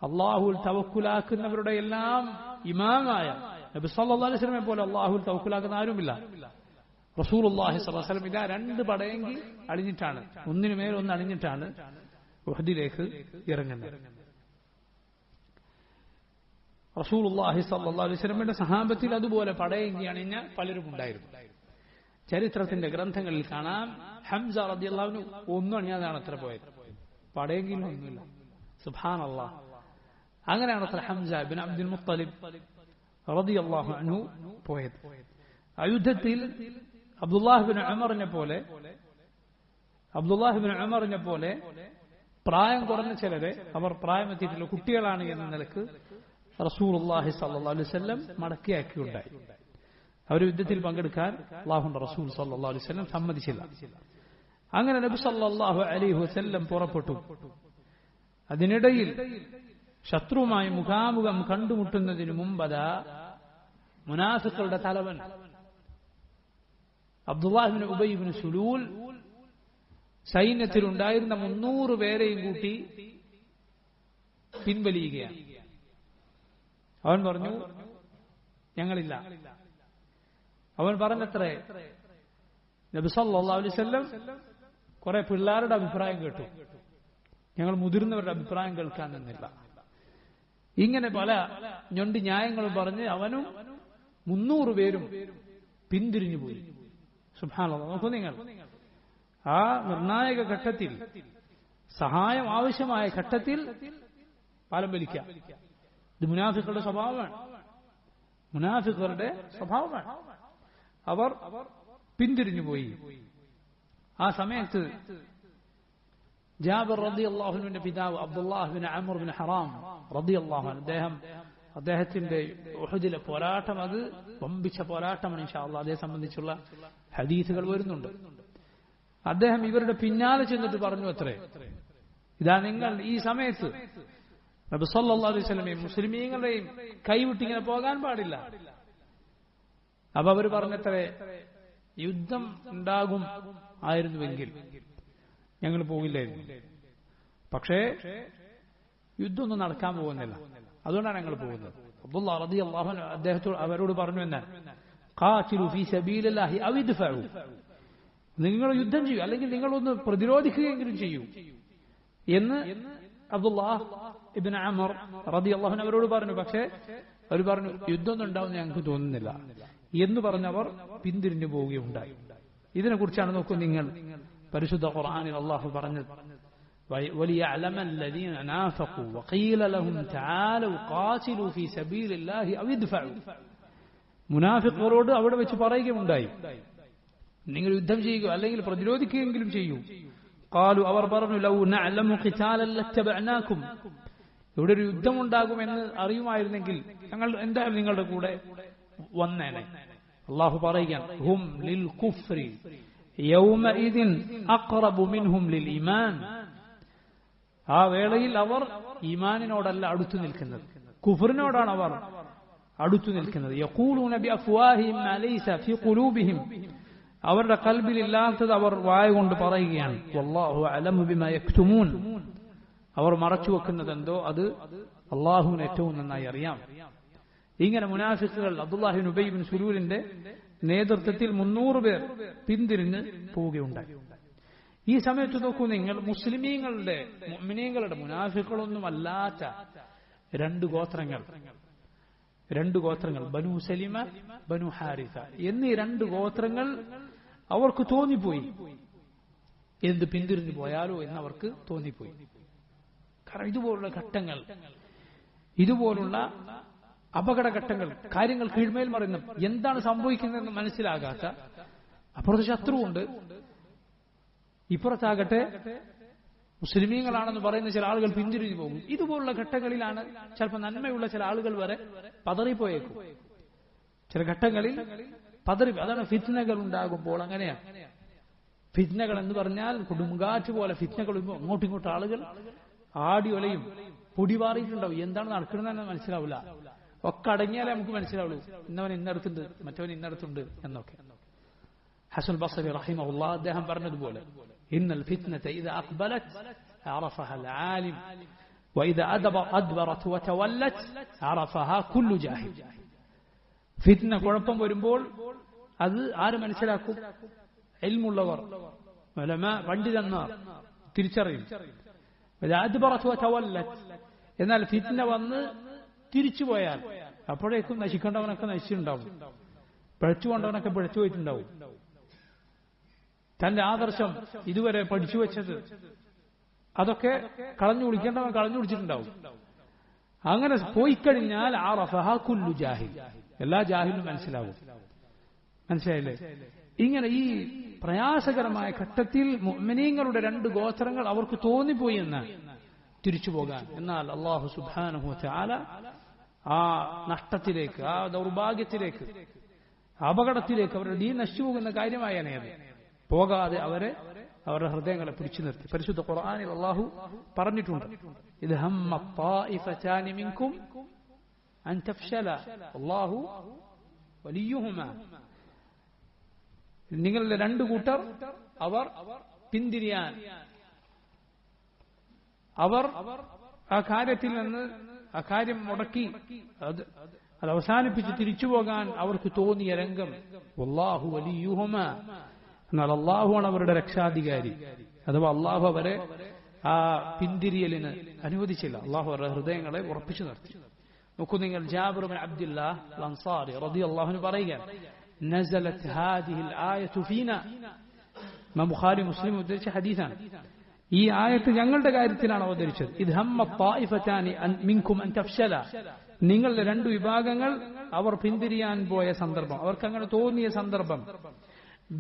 അള്ളാഹുൽ തവക്കുലാക്കുന്നവരുടെ എല്ലാം ഇമാമായ നബി സല്ലല്ലാഹു അലൈഹി വസല്ലമയെ പോലെ അള്ളാഹുൽ തവക്കുലാക്കുന്ന ആരുമില്ല. റസൂലുള്ളാഹി സ്വല്ലല്ലാഹു അലൈഹി വസല്ലം ഇതാ 2 പടയങ്കി അണിഞ്ഞിട്ടാണ്, ഒന്നിനുമേൽ ഒന്ന് അണിഞ്ഞിട്ടാണ് ഉഹദിലേക്ക് ഇറങ്ങുന്നത്. റസൂലുള്ളാഹി സ്വല്ലല്ലാഹു അലൈഹി വസല്ലമയുടെ സഹാബത്തിൽ അതുപോലെ പടയങ്കി അണിഞ്ഞ പലരും ഉണ്ടായിരുന്നു. ചരിത്രത്തിന്റെ ഗ്രന്ഥങ്ങളിൽ കാണാം, ഹംസ റളിയല്ലാഹു അൻഹു ഒന്നും അണിയാതാണ് അത്ര പോയത്, പടയങ്കിയിലൊന്നുമില്ല. സുബ്ഹാനല്ലാഹ്. അങ്ങനെയാണ് അത്ര ഹംസ ഇബ്നു അബ്ദുൽ മുത്തലിബ് റളിയല്ലാഹു അൻഹു പോയത്. ആ യുദ്ധത്തിൽ അബ്ദുല്ലാഹ് ഇബ്നു ഉമറിനെ പോലെ പ്രായം കുറഞ്ഞ ചിലരെ, അവർ പ്രായമെത്തിയിട്ടുള്ള കുട്ടികളാണ് എന്ന നിലക്ക് റസൂലുള്ളാഹി സ്വല്ലല്ലാഹു അലൈഹി വസല്ലം അങ്ങനെ നബി സല്ലല്ലാഹു അലൈഹി വസല്ലം പുറപ്പെട്ടു. അതിനിടയിൽ ശത്രുവുമായി മുഖാമുഖം കണ്ടുമുട്ടുന്നതിന് മുമ്പതാ മുനാഫിക്കുകളുടെ തലവൻ അബ്ദുല്ലാഹ് ഇബ്നു ഉബൈ ഇബ്നു സുലൂൽ സൈന്യത്തിലുണ്ടായിരുന്ന 300 പേരെയും കൂട്ടി പിൻവലിയുകയാണ്. അവൻ പറഞ്ഞു, ഞങ്ങളില്ല. അവൻ പറഞ്ഞത്രേ, നബി സല്ലല്ലാഹു അലൈഹി വസല്ലം കുറെ പിള്ളേരുടെ അഭിപ്രായം കേട്ടു, ഞങ്ങൾ മുതിർന്നവരുടെ അഭിപ്രായം കേൾക്കാൻ നിന്നില്ല. ഇങ്ങനെ പല ഞൊണ്ടി ന്യായങ്ങളും പറഞ്ഞ് അവനും 300 പേരും പിന്തിരിഞ്ഞു പോയി. സുബ്ഹാനല്ലാഹ്. നോക്കൂ നിങ്ങൾ, ആ നിർണായക ഘട്ടത്തിൽ, സഹായം ആവശ്യമായ ഘട്ടത്തിൽ പാലം വലിക്കാം. ഇത് മുനാഫിക്കുകളുടെ സ്വഭാവമാണ്. മുനാഫിക്കുകളുടെ സ്വഭാവമാണ്. അവർ പിന്തിരിഞ്ഞു പോയി. ആ സമയത്ത് ജാബിർ റളിയല്ലാഹു അൻഹുവിന്റെ പിതാവ് അബ്ദുല്ലാഹ് ബിൻ അംർ ബിൻ ഹറാം റളിയല്ലാഹു അൻഹു, അദ്ദേഹത്തിന്റെ ഉഹദിലെ പോരാട്ടം, അത് വമ്പിച്ച പോരാട്ടമാണ്. ഇൻഷാ അല്ലാഹ് അതേ സംബന്ധിച്ചുള്ള ഹദീസുകൾ വരുന്നുണ്ട്. അദ്ദേഹം ഇവരുടെ പിന്നാലെ ചെന്നിട്ട് പറഞ്ഞു അത്രേ, ഇതാ നിങ്ങൾ ഈ സമയത്ത് നബി സല്ലല്ലാഹു അലൈഹി വസല്ലമയും മുസ്ലിമീങ്ങളെയും കൈവിട്ടിങ്ങനെ പോകാൻ പാടില്ല. അപ്പൊ അവർ പറഞ്ഞത്രേ, യുദ്ധം ഉണ്ടാകും ആയിരുന്നുവെങ്കിൽ ഞങ്ങൾ പോകില്ലായിരുന്നു. പക്ഷേ യുദ്ധമൊന്നും നടക്കാൻ പോകുന്നില്ല, അതുകൊണ്ടാണ് ഞങ്ങൾ പോകുന്നത്. അബ്ദുല്ലാഹ് റളിയല്ലാഹു അൻഹു അദ്ദേഹത്തോട് അവരോട് പറഞ്ഞു, എന്നാണ് ഖാതിലു ഫീ സബീലില്ലാഹി ഔ ഇദ്ഫഉ, നിങ്ങൾ യുദ്ധം ചെയ്യൂ, അല്ലെങ്കിൽ നിങ്ങളൊന്ന് പ്രതിരോധിക്കുകയെങ്കിലും ചെയ്യൂ എന്ന് അബ്ദുല്ലാഹ് ഇബ്നു അംർ റളിയല്ലാഹു അൻഹു അവരോട് പറഞ്ഞു. പക്ഷേ അവർ പറഞ്ഞു, യുദ്ധമൊന്നും ഉണ്ടാവുമെന്ന് ഞങ്ങൾക്ക് തോന്നുന്നില്ല എന്ന് പറഞ്ഞവർ പിന്തിരിഞ്ഞു പോവുകയുണ്ടായി. ഇതിനെക്കുറിച്ചാണ് നോക്കൂ നിങ്ങൾ പരിശുദ്ധ ഖുർആനിൽ അല്ലാഹു പറഞ്ഞത്, وَلِيَعْلَمَ الَّذِينَ نَافَقُوا وَقِيلَ لَهُمْ تَعَالَوْا قَاتِلُوا فِي سَبِيلِ اللَّهِ أَوِ ادْفَعُوا. മുനാഫിഖുകളോട് അവിടെ വെച്ച് പറയുകയുണ്ടായി, നിങ്ങൾ യുദ്ധം ചെയ്യുക അല്ലെങ്കിൽ പ്രതിരോധിക്കുകയെങ്കിലും ചെയ്യൂ. ഖാലു, അവർ പറഞ്ഞു, ലൗ നഅലമു ഖിതാലൻ ലത്തബഅനാകും, ഇവിടെ ഒരു യുദ്ധമുണ്ടാകുമെന്ന് അറിയുമായിരുന്നെങ്കിൽ ഞങ്ങൾ എന്തായാലും നിങ്ങളുടെ കൂടെ വന്നേനെ. അല്ലാഹു പറയുകയാണ്, ഹും ലിൽ കുഫ്രി യൗമഇദിൻ അഖറബു മിൻഹും ലിൽ ഈമാൻ. ആ വേളയിൽ അവർ ഈമാനിനോടല്ല അടുത്തു നിൽക്കുന്നത്, കുഫറിനോടാണ് അവർ അടുത്തു നിൽക്കുന്നത്. യഖൂലൂന ബിഅഫ്വാഹിഹിം മാ ലൈസ ഫീ ഖുലൂബിഹിം, അവരുടെ കൽബിൽ ഇല്ലാത്തത് അവർ വായ കൊണ്ട് പറയുകയാണ്. വല്ലാഹു അലമു ബിമാ യക്തുമൂൻ, അവർ മറച്ചു വെക്കുന്നത് എന്തോ അത് അല്ലാഹുവിന് ഏറ്റവും നന്നായി അറിയാം. ഇങ്ങനെ മുനാഫിക്കുകൾ അബ്ദുല്ലാഹ് ഇബ്നു ഉബൈ ഇബ്നു സുലൂലിന്റെ നേതൃത്വത്തിൽ 300 പേർ പിന്തിരിഞ്ഞ് പോവുകയുണ്ടായി. ഈ സമയത്ത് നോക്കൂ നിങ്ങൾ, മുസ്ലിമീങ്ങളുടെ മുഅ്മിനീങ്ങളുടെ മുനാഫിക്കുകളൊന്നും അല്ലാത്ത രണ്ട് ഗോത്രങ്ങൾ ബനു സലിമ ബനു ഹാരിസ എന്നീ 2 ഗോത്രങ്ങൾ അവർക്ക് തോന്നിപ്പോയി, എന്ത് പിന്തിരിഞ്ഞു പോയാലോ എന്നവർക്ക് തോന്നിപ്പോയി. കാരണം ഇതുപോലുള്ള ഘട്ടങ്ങൾ, ഇതുപോലുള്ള അപകടഘട്ടങ്ങൾ, കാര്യങ്ങൾ കീഴ്മേൽ മറിയുന്ന, എന്താണ് സംഭവിക്കുന്നതെന്ന് മനസ്സിലാകാത്ത, അപ്പുറത്ത് ശത്രുവുണ്ട്, ഇപ്പുറത്താകട്ടെ മുസ്ലിമീങ്ങളാണെന്ന് പറയുന്ന ചില ആളുകൾ പിന്തിരിഞ്ഞു പോകും. ഇതുപോലുള്ള ഘട്ടങ്ങളിലാണ് ചിലപ്പോൾ നന്മയുള്ള ചില ആളുകൾ വരെ പതറിപ്പോയേക്കും. ചില ഘട്ടങ്ങളിൽ അതാണ് ഫിത്നകൾ ഉണ്ടാകുമ്പോൾ. അങ്ങനെയാണ് ഫിത്നകൾ എന്ന് പറഞ്ഞാൽ കൊടുങ്കാറ്റ് പോലെ ഫിത്നകൾ. അങ്ങോട്ടും ഇങ്ങോട്ടും ആളുകൾ ആടി ഒലയും പൊടിപാറിയിട്ടുണ്ടാവും. എന്താണ് നടക്കുന്നതെന്ന് മനസ്സിലാവില്ല. ഒക്കെ അടങ്ങിയാലേ നമുക്ക് മനസ്സിലാവുള്ളൂ, ഇന്നവൻ ഇന്നടത്തുണ്ട്, മറ്റവൻ ഇന്നടത്തുണ്ട് എന്നൊക്കെ. ഹസൻ ബസ്രി റഹിമഹുല്ലാഹ് അദ്ദേഹം പറഞ്ഞതുപോലെ, ഇന്നൽ ഫിത്നത ഇദാ അഖ്ബലത് അറഫഹ അൽആലിം വഇദാ അദ്ബറത് വതവല്ലത് അറഫഹ കുല്ലു ജാഹിൽ. ഫിത്ന, കുഴപ്പം വരുമ്പോൾ അത് ആര് മനസ്സിലാക്കും? ഇൽമുള്ളവർ, ഉലമാ, പണ്ഡിതന്മാർ തിരിച്ചറിയും. വഇദാ അദ്ബറത് വതവല്ലത്, എന്നാൽ ഫിത്ന വന്ന് തിരിച്ചുപോയാൽ അപ്പോഴേക്കും നശിക്കേണ്ടവനൊക്കെ നശിച്ചിട്ടുണ്ടാവും, പിഴച്ചുകൊണ്ടവനൊക്കെ പിഴച്ചു പോയിട്ടുണ്ടാവും. തന്റെ ആദർശം ഇതുവരെ പഠിച്ചു വെച്ചത് അതൊക്കെ കളഞ്ഞു കുടിക്കേണ്ടവൻ കളഞ്ഞു കുടിച്ചിട്ടുണ്ടാവും. അങ്ങനെ പോയിക്കഴിഞ്ഞാൽ അറഫഹ കുല്ലു ജാഹിൽ, എല്ലാ ജാഹിലും മനസ്സിലാവും. മനസ്സിലായില്ലേ? ഇങ്ങനെ ഈ പ്രയാസകരമായ ഘട്ടത്തിൽ മുഅ്മിനീങ്ങളുടെ 2 ഗോത്രങ്ങൾ അവർക്ക് തോന്നിപ്പോയി എന്ന് തിരിച്ചു പോകാൻ. എന്നാൽ അല്ലാഹു സുബ്ഹാനഹു വതആല ആ നഷ്ടത്തിലേക്ക്, ആ ദൗർഭാഗ്യത്തിലേക്ക്, അപകടത്തിലേക്ക്, അവരുടെ ദീൻ നശിച്ചു പോകുന്ന കാര്യമായാണ് അത്. പോകാതെ അവരെ അവരുടെ ഹൃദയങ്ങളെ പിടിച്ചു നിർത്തി. പരിശുദ്ധ ഖുർആനിൽ അല്ലാഹു പറഞ്ഞിട്ടുണ്ട്, ഇത് ഹമ്മ ത്വായിഫതാനി മിൻകും അൻ തഫ്ശല അല്ലാഹു വലിയുഹുമാ. നിങ്ങളുടെ രണ്ടു കൂട്ടർ അവർ പിന്തിരിയാൻ, അവർ ആ കാര്യത്തിൽ നിന്ന് ആ കാര്യം മുടക്കി അത് അവസാനിപ്പിച്ച് തിരിച്ചു പോകാൻ അവർക്ക് തോന്നിയ രംഗം, വല്ലാഹു വലിയുഹുമാ, എന്നാൽ അള്ളാഹുവാണ് അവരുടെ രക്ഷാധികാരി. അഥവാ അള്ളാഹു അവരെ ആ പിന്തിരിയലിന് അനുവദിച്ചില്ല. അള്ളാഹു അവരുടെ ഹൃദയങ്ങളെ ഉറപ്പിച്ചു നിർത്തി. നോക്കൂ നിങ്ങൾ, ജാബിർ ബിൻ അബ്ദുല്ലാഹ് അൻസാരി റളിയല്ലാഹു അൻഹു പറയുകയാണ്, നസലത് ഹാദിഹിൽ ആയതു ഫീനാ. ഇമാം ബുഖാരി മുസ്ലിം ഉദ്ധരിച്ച ഹദീസാണ്. ഈ ആയത്ത് ഞങ്ങളുടെ കാര്യത്തിലാണ് അവതരിച്ചത്. ഇത് ഹമ്മ ത്വായിഫതാനി മിൻകും അൻ തഫ്ശല, നിങ്ങളുടെ രണ്ടു വിഭാഗങ്ങൾ അവർ പിന്തിരിയാൻ പോയ സന്ദർഭം, അവർക്ക് അങ്ങനെ തോന്നിയ സന്ദർഭം.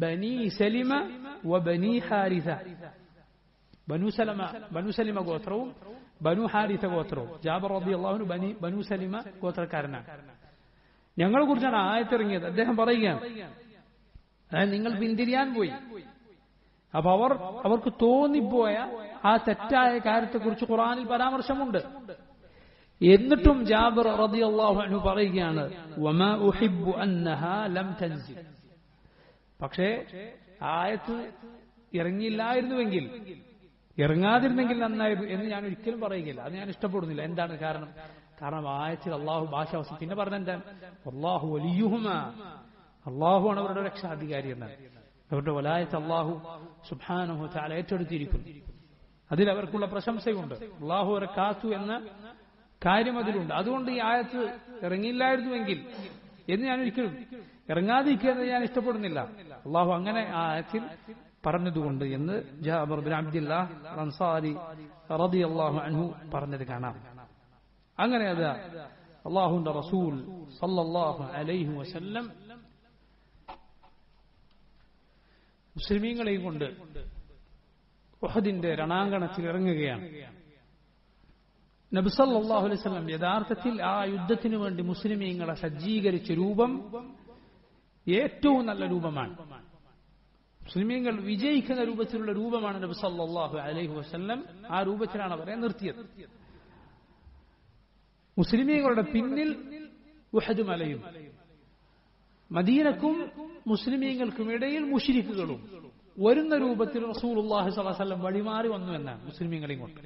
ബനി സലിമ വ ബനി ഹാരിസ, ബനു സലിമ ഗോത്രവും ബനു ഹാരിസ ഗോത്രവും. ജാബിർ റളിയല്ലാഹു അൻഹു ബനു സലിമ ഗോത്രക്കാരനാണ്. ഞങ്ങളെ കുറിച്ചാണ് ആയത്തിറങ്ങിയത്. അദ്ദേഹം പറയുകയാണ്, നിങ്ങൾ പിന്തിരിയാൻ പോയി. അപ്പൊ അവർക്ക് തോന്നിപ്പോയ ആ തെറ്റായ കാര്യത്തെക്കുറിച്ച് ഖുർആനിൽ പരാമർശമുണ്ട്. എന്നിട്ടും ജാബിർ റളിയല്ലാഹു അൻഹു പറയുകയാണ്, വമാ ഉഹിബ്ബു അന്നഹാ ലം തൻസിൽ. പക്ഷേ ആയത്ത് ഇറങ്ങിയില്ലായിരുന്നുവെങ്കിൽ, ഇറങ്ങാതിരുന്നെങ്കിൽ നന്നായിരുന്നു എന്ന് ഞാൻ ഒരിക്കലും പറയുകയില്ല. അത് ഞാൻ ഇഷ്ടപ്പെടുന്നില്ല. എന്താണ് കാരണം? കാരണം ആയത്തിൽ അള്ളാഹു ഭാഷാവസം പിന്നെ പറഞ്ഞെന്താ, അല്ലാഹു വലിയുഹുമാ, അള്ളാഹുവാണ് അവരുടെ രക്ഷാധികാരി എന്നാണ്. അവരുടെ വലായത്ത് അള്ളാഹു സുബ്ഹാനഹു വ തആല ഏറ്റെടുത്തിരിക്കുന്നു. അതിൽ അവർക്കുള്ള പ്രശംസയുണ്ട്. അള്ളാഹു അവരെ കാത്തു എന്ന കാര്യം അതിലുണ്ട്. അതുകൊണ്ട് ഈ ആയത്ത് ഇറങ്ങിയില്ലായിരുന്നുവെങ്കിൽ എന്ന് ഞാൻ ഒരിക്കലും, ഇറങ്ങാതിരിക്കുന്നത് ഞാൻ ഇഷ്ടപ്പെടുന്നില്ല. അള്ളാഹു അങ്ങനെ ആ ആയത്തിൽ പറഞ്ഞതുകൊണ്ട് എന്ന് ജാബിർ ബിൻ അബ്ദുല്ലാഹ് അൻസാരി റളിയല്ലാഹു അൻഹു പറഞ്ഞത് കാണാം. അങ്ങനെ അതാ അള്ളാഹുവിന്റെ റസൂൽ സല്ലല്ലാഹു അലൈഹി വസല്ലം മുസ്ലിമീങ്ങളെയും കൊണ്ട് ഉഹദിന്റെ രണാങ്കണത്തിൽ ഇറങ്ങുകയാണ്. നബി സല്ലല്ലാഹു അലൈഹി വസല്ലം യഥാർത്ഥത്തിൽ ആ യുദ്ധത്തിന് വേണ്ടി മുസ്ലിമീങ്ങളെ സജ്ജീകരിച്ച രൂപം ഏറ്റവും നല്ല രൂപമാണ്. മുസ്ലിമീങ്ങൾ വിജയിക്കുന്ന രൂപത്തിലുള്ള രൂപമാണ് നബി സല്ലല്ലാഹു അലൈഹി വസല്ലം ആ രൂപത്തിലാണ് അവരെ നിർത്തിയത്. മുസ്ലിമീങ്ങളുടെ പിന്നിൽ ഉഹദ് മലയും, മദീനക്കും മുസ്ലിമീങ്ങൾക്കും ഇടയിൽ മുശ്രിക്കുകളും വരുന്ന രൂപത്തിൽ റസൂലുള്ളാഹി സ്വല്ലല്ലാഹു അലൈഹി വസല്ലം വഴിമാറി വന്നു എന്നാണ് മുസ്ലിമീങ്ങളെയും കൊണ്ട്.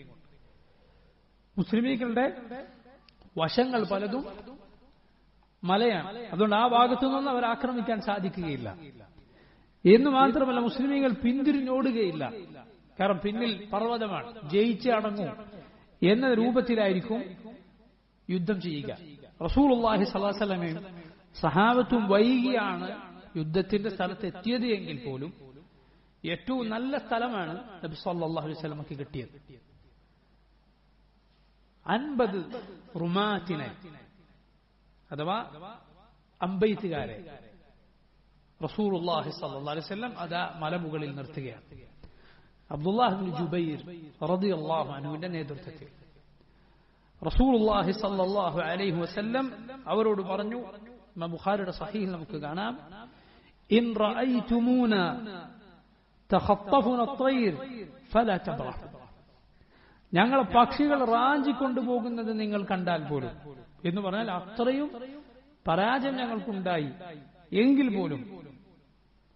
മുസ്ലിമീങ്ങളുടെ വശങ്ങൾ പലതും മലയാണ്. അതുകൊണ്ട് ആ ഭാഗത്തു നിന്ന് അവർ ആക്രമിക്കാൻ സാധിക്കുകയില്ല. എന്ന് മാത്രമല്ല, മുസ്ലിമീങ്ങൾ പിന്തിരിഞ്ഞോടുകയില്ല. കാരണം പിന്നിൽ പർവ്വതമാണ്, ജയിച്ച് അടങ്ങും എന്ന രൂപത്തിലായിരിക്കും യുദ്ധം ചെയ്യുക. റസൂലുള്ളാഹി സ്വല്ലല്ലാഹു അലൈഹി വസല്ലമയും സഹാബത്തും വൈകിയാണ് യുദ്ധത്തിന്റെ സ്ഥലത്ത് എത്തിയത് എങ്കിൽ പോലും ഏറ്റവും നല്ല സ്ഥലമാണ് നബി സല്ലല്ലാഹു അലൈഹി വസല്ലമക്ക് കിട്ടിയത്. 50 റുമാത്തിനെ അഥവാ അമ്പെയ്ത്തുകാരെ റസൂലുള്ളാഹി സ്വല്ലല്ലാഹു അലൈഹി വസല്ലം അതാ മലമുകളിൽ നിർത്തുകയാണ്. അബ്ദുല്ലാഹ് ഇബ്നു ജുബൈർ റളിയല്ലാഹു അൻഹുവിന്റെ നേതൃത്വത്തിൽ റസൂലുള്ളാഹി സ്വല്ലല്ലാഹു അലൈഹി വസല്ലം അവരോട് പറഞ്ഞു, ബുഖാരിയുടെ സഹീഹിൽ നമുക്ക് കാണാം, ഇൻ റഅയ്തുമൂന തഖത്തഫുന അത്വൈർ ഫലാ തബ്റഹു, ഞങ്ങളെ പക്ഷികൾ റാഞ്ചിക്കൊണ്ടുപോകുന്നത് നിങ്ങൾ കണ്ടാൽ പോലും, എന്ന് പറഞ്ഞാൽ അത്രയും പരാജയം ഞങ്ങൾക്കുണ്ടായി എങ്കിൽ പോലും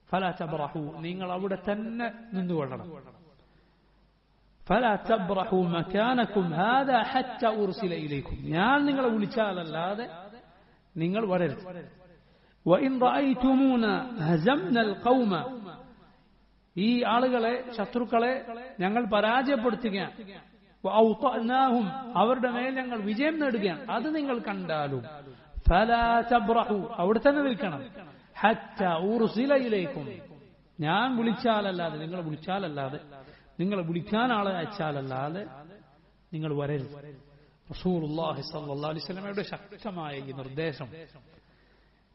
ഫലാ തബ്റഹു, നിങ്ങൾ അവിടെ തന്നെ നിന്നുകൊള്ളണം. ഫലാ തബ്റഹു മകാനകും ഹാദാ ഹത്താ ഉർസില ഇലൈക്കും, ഞാൻ നിങ്ങളെ വിളിച്ചാലല്ലാതെ നിങ്ങൾ വരരുത്. വഇൻ റഅയ്തുമൂന ഹസംനൽ ഖൗമ, ഈ ആളുകളെ, ശത്രുക്കളെ ഞങ്ങൾ പരാജയപ്പെടുത്തുകയാണ്, വഔതനാഹും, അവരുടെ മേൽ ഞങ്ങൾ വിജയം നേടുകയാണ്, അത് നിങ്ങൾ കണ്ടാലും ഫലാ തബ്റഹു, അവിടെ തന്നെ നിൽക്കണം. ഹത്താ ഉർസില ഇലൈക്കും, ഞാൻ വിളിച്ചാലല്ലാതെ, നിങ്ങളെ വിളിക്കാൻ ആളെ അയച്ചാലല്ലാതെ നിങ്ങൾ വരരുത്. റസൂലുള്ളാഹി സ്വല്ലല്ലാഹു അലൈഹി വസല്ലമയുടെ ശക്തമായ ഈ നിർദ്ദേശം,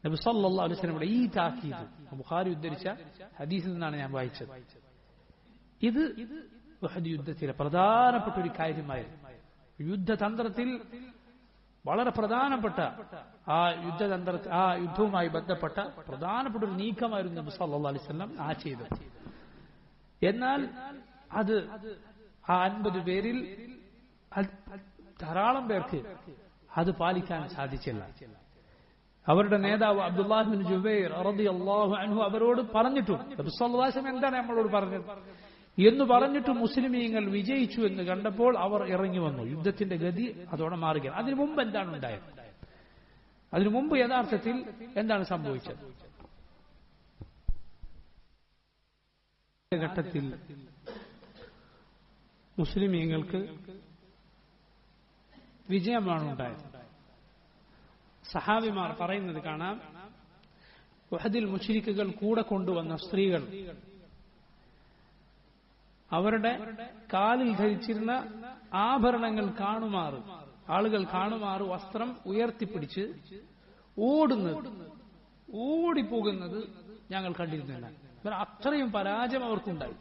നബി സല്ലല്ലാഹു അലൈഹി വസല്ലമയുടെ ഈ താക്കീത് ബുഖാരി ഉദ്ധരിച്ച ഹദീസിൽ നിന്നാണ് ഞാൻ വായിച്ചത്. ഇത് ഉഹദ് യുദ്ധത്തിലെ പ്രധാനപ്പെട്ട ഒരു കാര്യമായിരുന്നു. യുദ്ധതന്ത്രത്തിൽ വളരെ പ്രധാനപ്പെട്ട ആ യുദ്ധവുമായി ബന്ധപ്പെട്ട പ്രധാനപ്പെട്ട ഒരു നീക്കമായിരുന്നു നബി സല്ലല്ലാഹു അലൈഹി വസല്ലം ചെയ്തത്. എന്നാൽ അത് ആ 50 പേരിൽ ധാരാളം പേർക്ക് അത് പാലിക്കാൻ സാധിച്ചില്ല. അവരുടെ നേതാവ് അബ്ദുല്ലാഹ് ബിൻ ജുബൈർ റളിയല്ലാഹു അൻഹു അവരോട് പറഞ്ഞിട്ടും നബി സല്ലല്ലാഹു അലൈഹി വസല്ലം എന്താണ് നമ്മളോട് പറഞ്ഞത് എന്ന് പറഞ്ഞിട്ട് മുസ്ലിമീങ്ങൾ വിജയിച്ചു എന്ന് കണ്ടപ്പോൾ അവർ ഇറങ്ങി വന്നു. യുദ്ധത്തിന്റെ ഗതി അതോടെ മാറുകയാണ്. അതിനു മുമ്പ് എന്താണ് ഉണ്ടായത്? അതിനു മുമ്പ് യഥാർത്ഥത്തിൽ എന്താണ് സംഭവിച്ചത്? ഘട്ടത്തിൽ മുസ്ലിമീങ്ങൾക്ക് വിജയമാണ് ഉണ്ടായത്. സഹാബിമാർ പറയുന്നത് കാണാം, ഉഹദിൽ മുശ്രിക്കുകൾ കൂടെ കൊണ്ടുവന്ന സ്ത്രീകൾ അവരുടെ കാലിൽ ധരിച്ചിരുന്ന ആഭരണങ്ങൾ കാണുമാറ്, ആളുകൾ കാണുമാറ് വസ്ത്രം ഉയർത്തിപ്പിടിച്ച് ഓടിപ്പോകുന്നത് ഞങ്ങൾ കണ്ടിരുന്നില്ല. അത്രയും പരാജയം അവർക്കുണ്ടായി.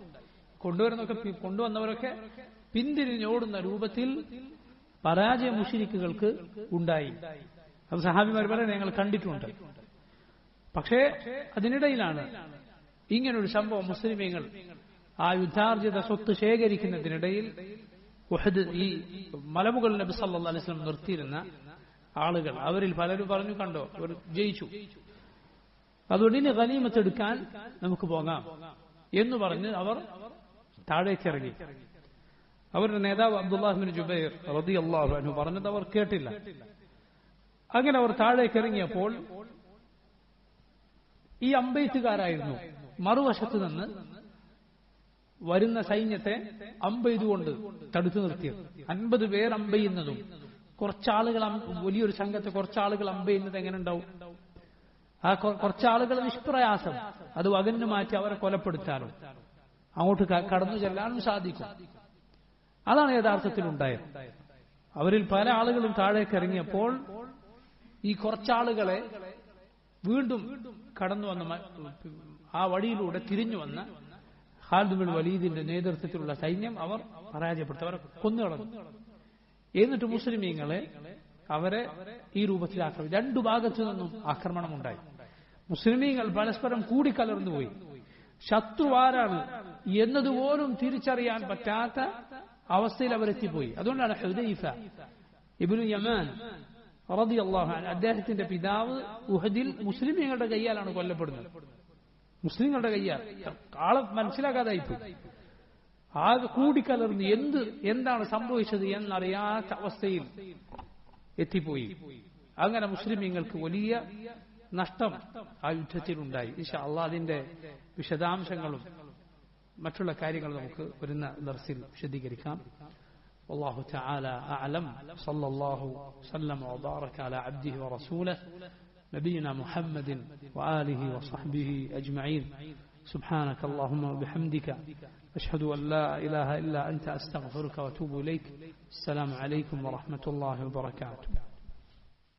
കൊണ്ടുവന്നവരൊക്കെ പിന്തിരിഞ്ഞോടുന്ന രൂപത്തിൽ പരാജയ മുശ്രിക്കുകൾക്ക് ഉണ്ടായി. അത് സഹാബിമാർ പറയാൻ ഞങ്ങൾ കണ്ടിട്ടുണ്ട്. പക്ഷേ അതിനിടയിലാണ് ഇങ്ങനൊരു സംഭവം. മുസ്ലിമീങ്ങൾ ആ യുദ്ധാർജിത സ്വത്ത് ശേഖരിക്കുന്നതിനിടയിൽ ഉഹദ് ഈ മലമുകളിൽ നബി സല്ലല്ലാഹു അലൈഹി വസല്ലം നിർത്തിയിരുന്ന ആളുകൾ, അവരിൽ പലരും പറഞ്ഞു, കണ്ടോ അവർ ജയിച്ചു, അതുകൊണ്ട് ഇനി ഗനീമത്ത് എടുക്കാൻ നമുക്ക് പോകാം എന്ന് പറഞ്ഞ് അവർ താഴേക്കിറങ്ങി. അവരുടെ നേതാവ് അബ്ദുല്ലാഹ് ബിൻ ജുബൈർ റളിയല്ലാഹു അൻഹു പറഞ്ഞത് അവർ കേട്ടില്ല. അങ്ങനെ അവർ താഴേക്കിറങ്ങിയപ്പോൾ ഈ അമ്പെയ്ത്തുകാരായിരുന്നു മറുവശത്ത് നിന്ന് വരുന്ന സൈന്യത്തെ അമ്പെയ്തുകൊണ്ട് തടുത്തു നിർത്തിയത്. 50 പേർ അമ്പെയ്യുന്നതും കുറച്ചാളുകൾ, വലിയൊരു സംഘത്തെ കുറച്ചാളുകൾ അമ്പെയ്യുന്നത് എങ്ങനെ ഉണ്ടാവും? ആ കുറച്ചാളുകൾ നിഷ്പ്രയാസം അത് അകന്നു മാറ്റി അവരെ കൊലപ്പെടുത്താനും അങ്ങോട്ട് കടന്നു ചെല്ലാനും സാധിക്കും. അതാണ് യഥാർത്ഥത്തിൽ ഉണ്ടായത്. അവരിൽ പല ആളുകളും താഴേക്ക് ഇറങ്ങിയപ്പോൾ ഈ കുറച്ചാളുകളെ വീണ്ടും കടന്നു വന്ന ആ വഴിയിലൂടെ തിരിഞ്ഞു വന്ന ഖാലിദ് ബിൻ വലീദിന്റെ നേതൃത്വത്തിലുള്ള സൈന്യം അവർ പരാജയപ്പെടുത്തി, അവരെ കൊന്നുകളഞ്ഞു. എന്നിട്ട് മുസ്ലിമീങ്ങളെ അവരെ ഈ രൂപത്തിൽ ആക്രമിച്ചു. രണ്ടു ഭാഗത്തു നിന്നും ആക്രമണം ഉണ്ടായി. മുസ്ലിമീങ്ങൾ പരസ്പരം കൂടിക്കലർന്നുപോയി. ശത്രു ആരാണ് എന്നതുപോലും തിരിച്ചറിയാൻ പറ്റാത്ത അവസ്ഥയിൽ അവരെത്തിപ്പോയി. അതുകൊണ്ടാണ് ഹുദൈഫ ഇബ്നു യമാൻ റളിയല്ലാഹു അൻഹു അദ്ദേഹത്തിന്റെ പിതാവ് ഉഹദിൽ മുസ്ലിമീങ്ങളുടെ കയ്യാലാണ് കൊല്ലപ്പെടുന്നത്. മുസ്ലിങ്ങളുടെ കയ്യാൽ ആളെ മനസ്സിലാക്കാതായിപ്പോയി. ആകെ കൂടിക്കലർന്ന് എന്താണ് സംഭവിച്ചത് എന്നറിയാത്ത അവസ്ഥയിൽ എത്തിപ്പോയി. അങ്ങനെ മുസ്ലിമീങ്ങൾക്ക് വലിയ നഷ്ടം ആ യുദ്ധത്തിലുണ്ടായി. ഇൻഷാ അല്ലാഹ് അതിന്റെ വിശദാംശങ്ങളും മറ്റുള്ള കാര്യങ്ങൾ നമുക്ക് വരുന്ന ദർസിൽ വിശദീകരിക്കാം. والله تعالى أعلم. صلى الله وسلم وبارك على عبده ورسوله نبينا محمد وآله وصحبه أجمعين. سبحانك اللهم وبحمدك أشهد أن لا إله إلا أنت أستغفرك وأتوب إليك. السلام عليكم ورحمة الله وبركاته.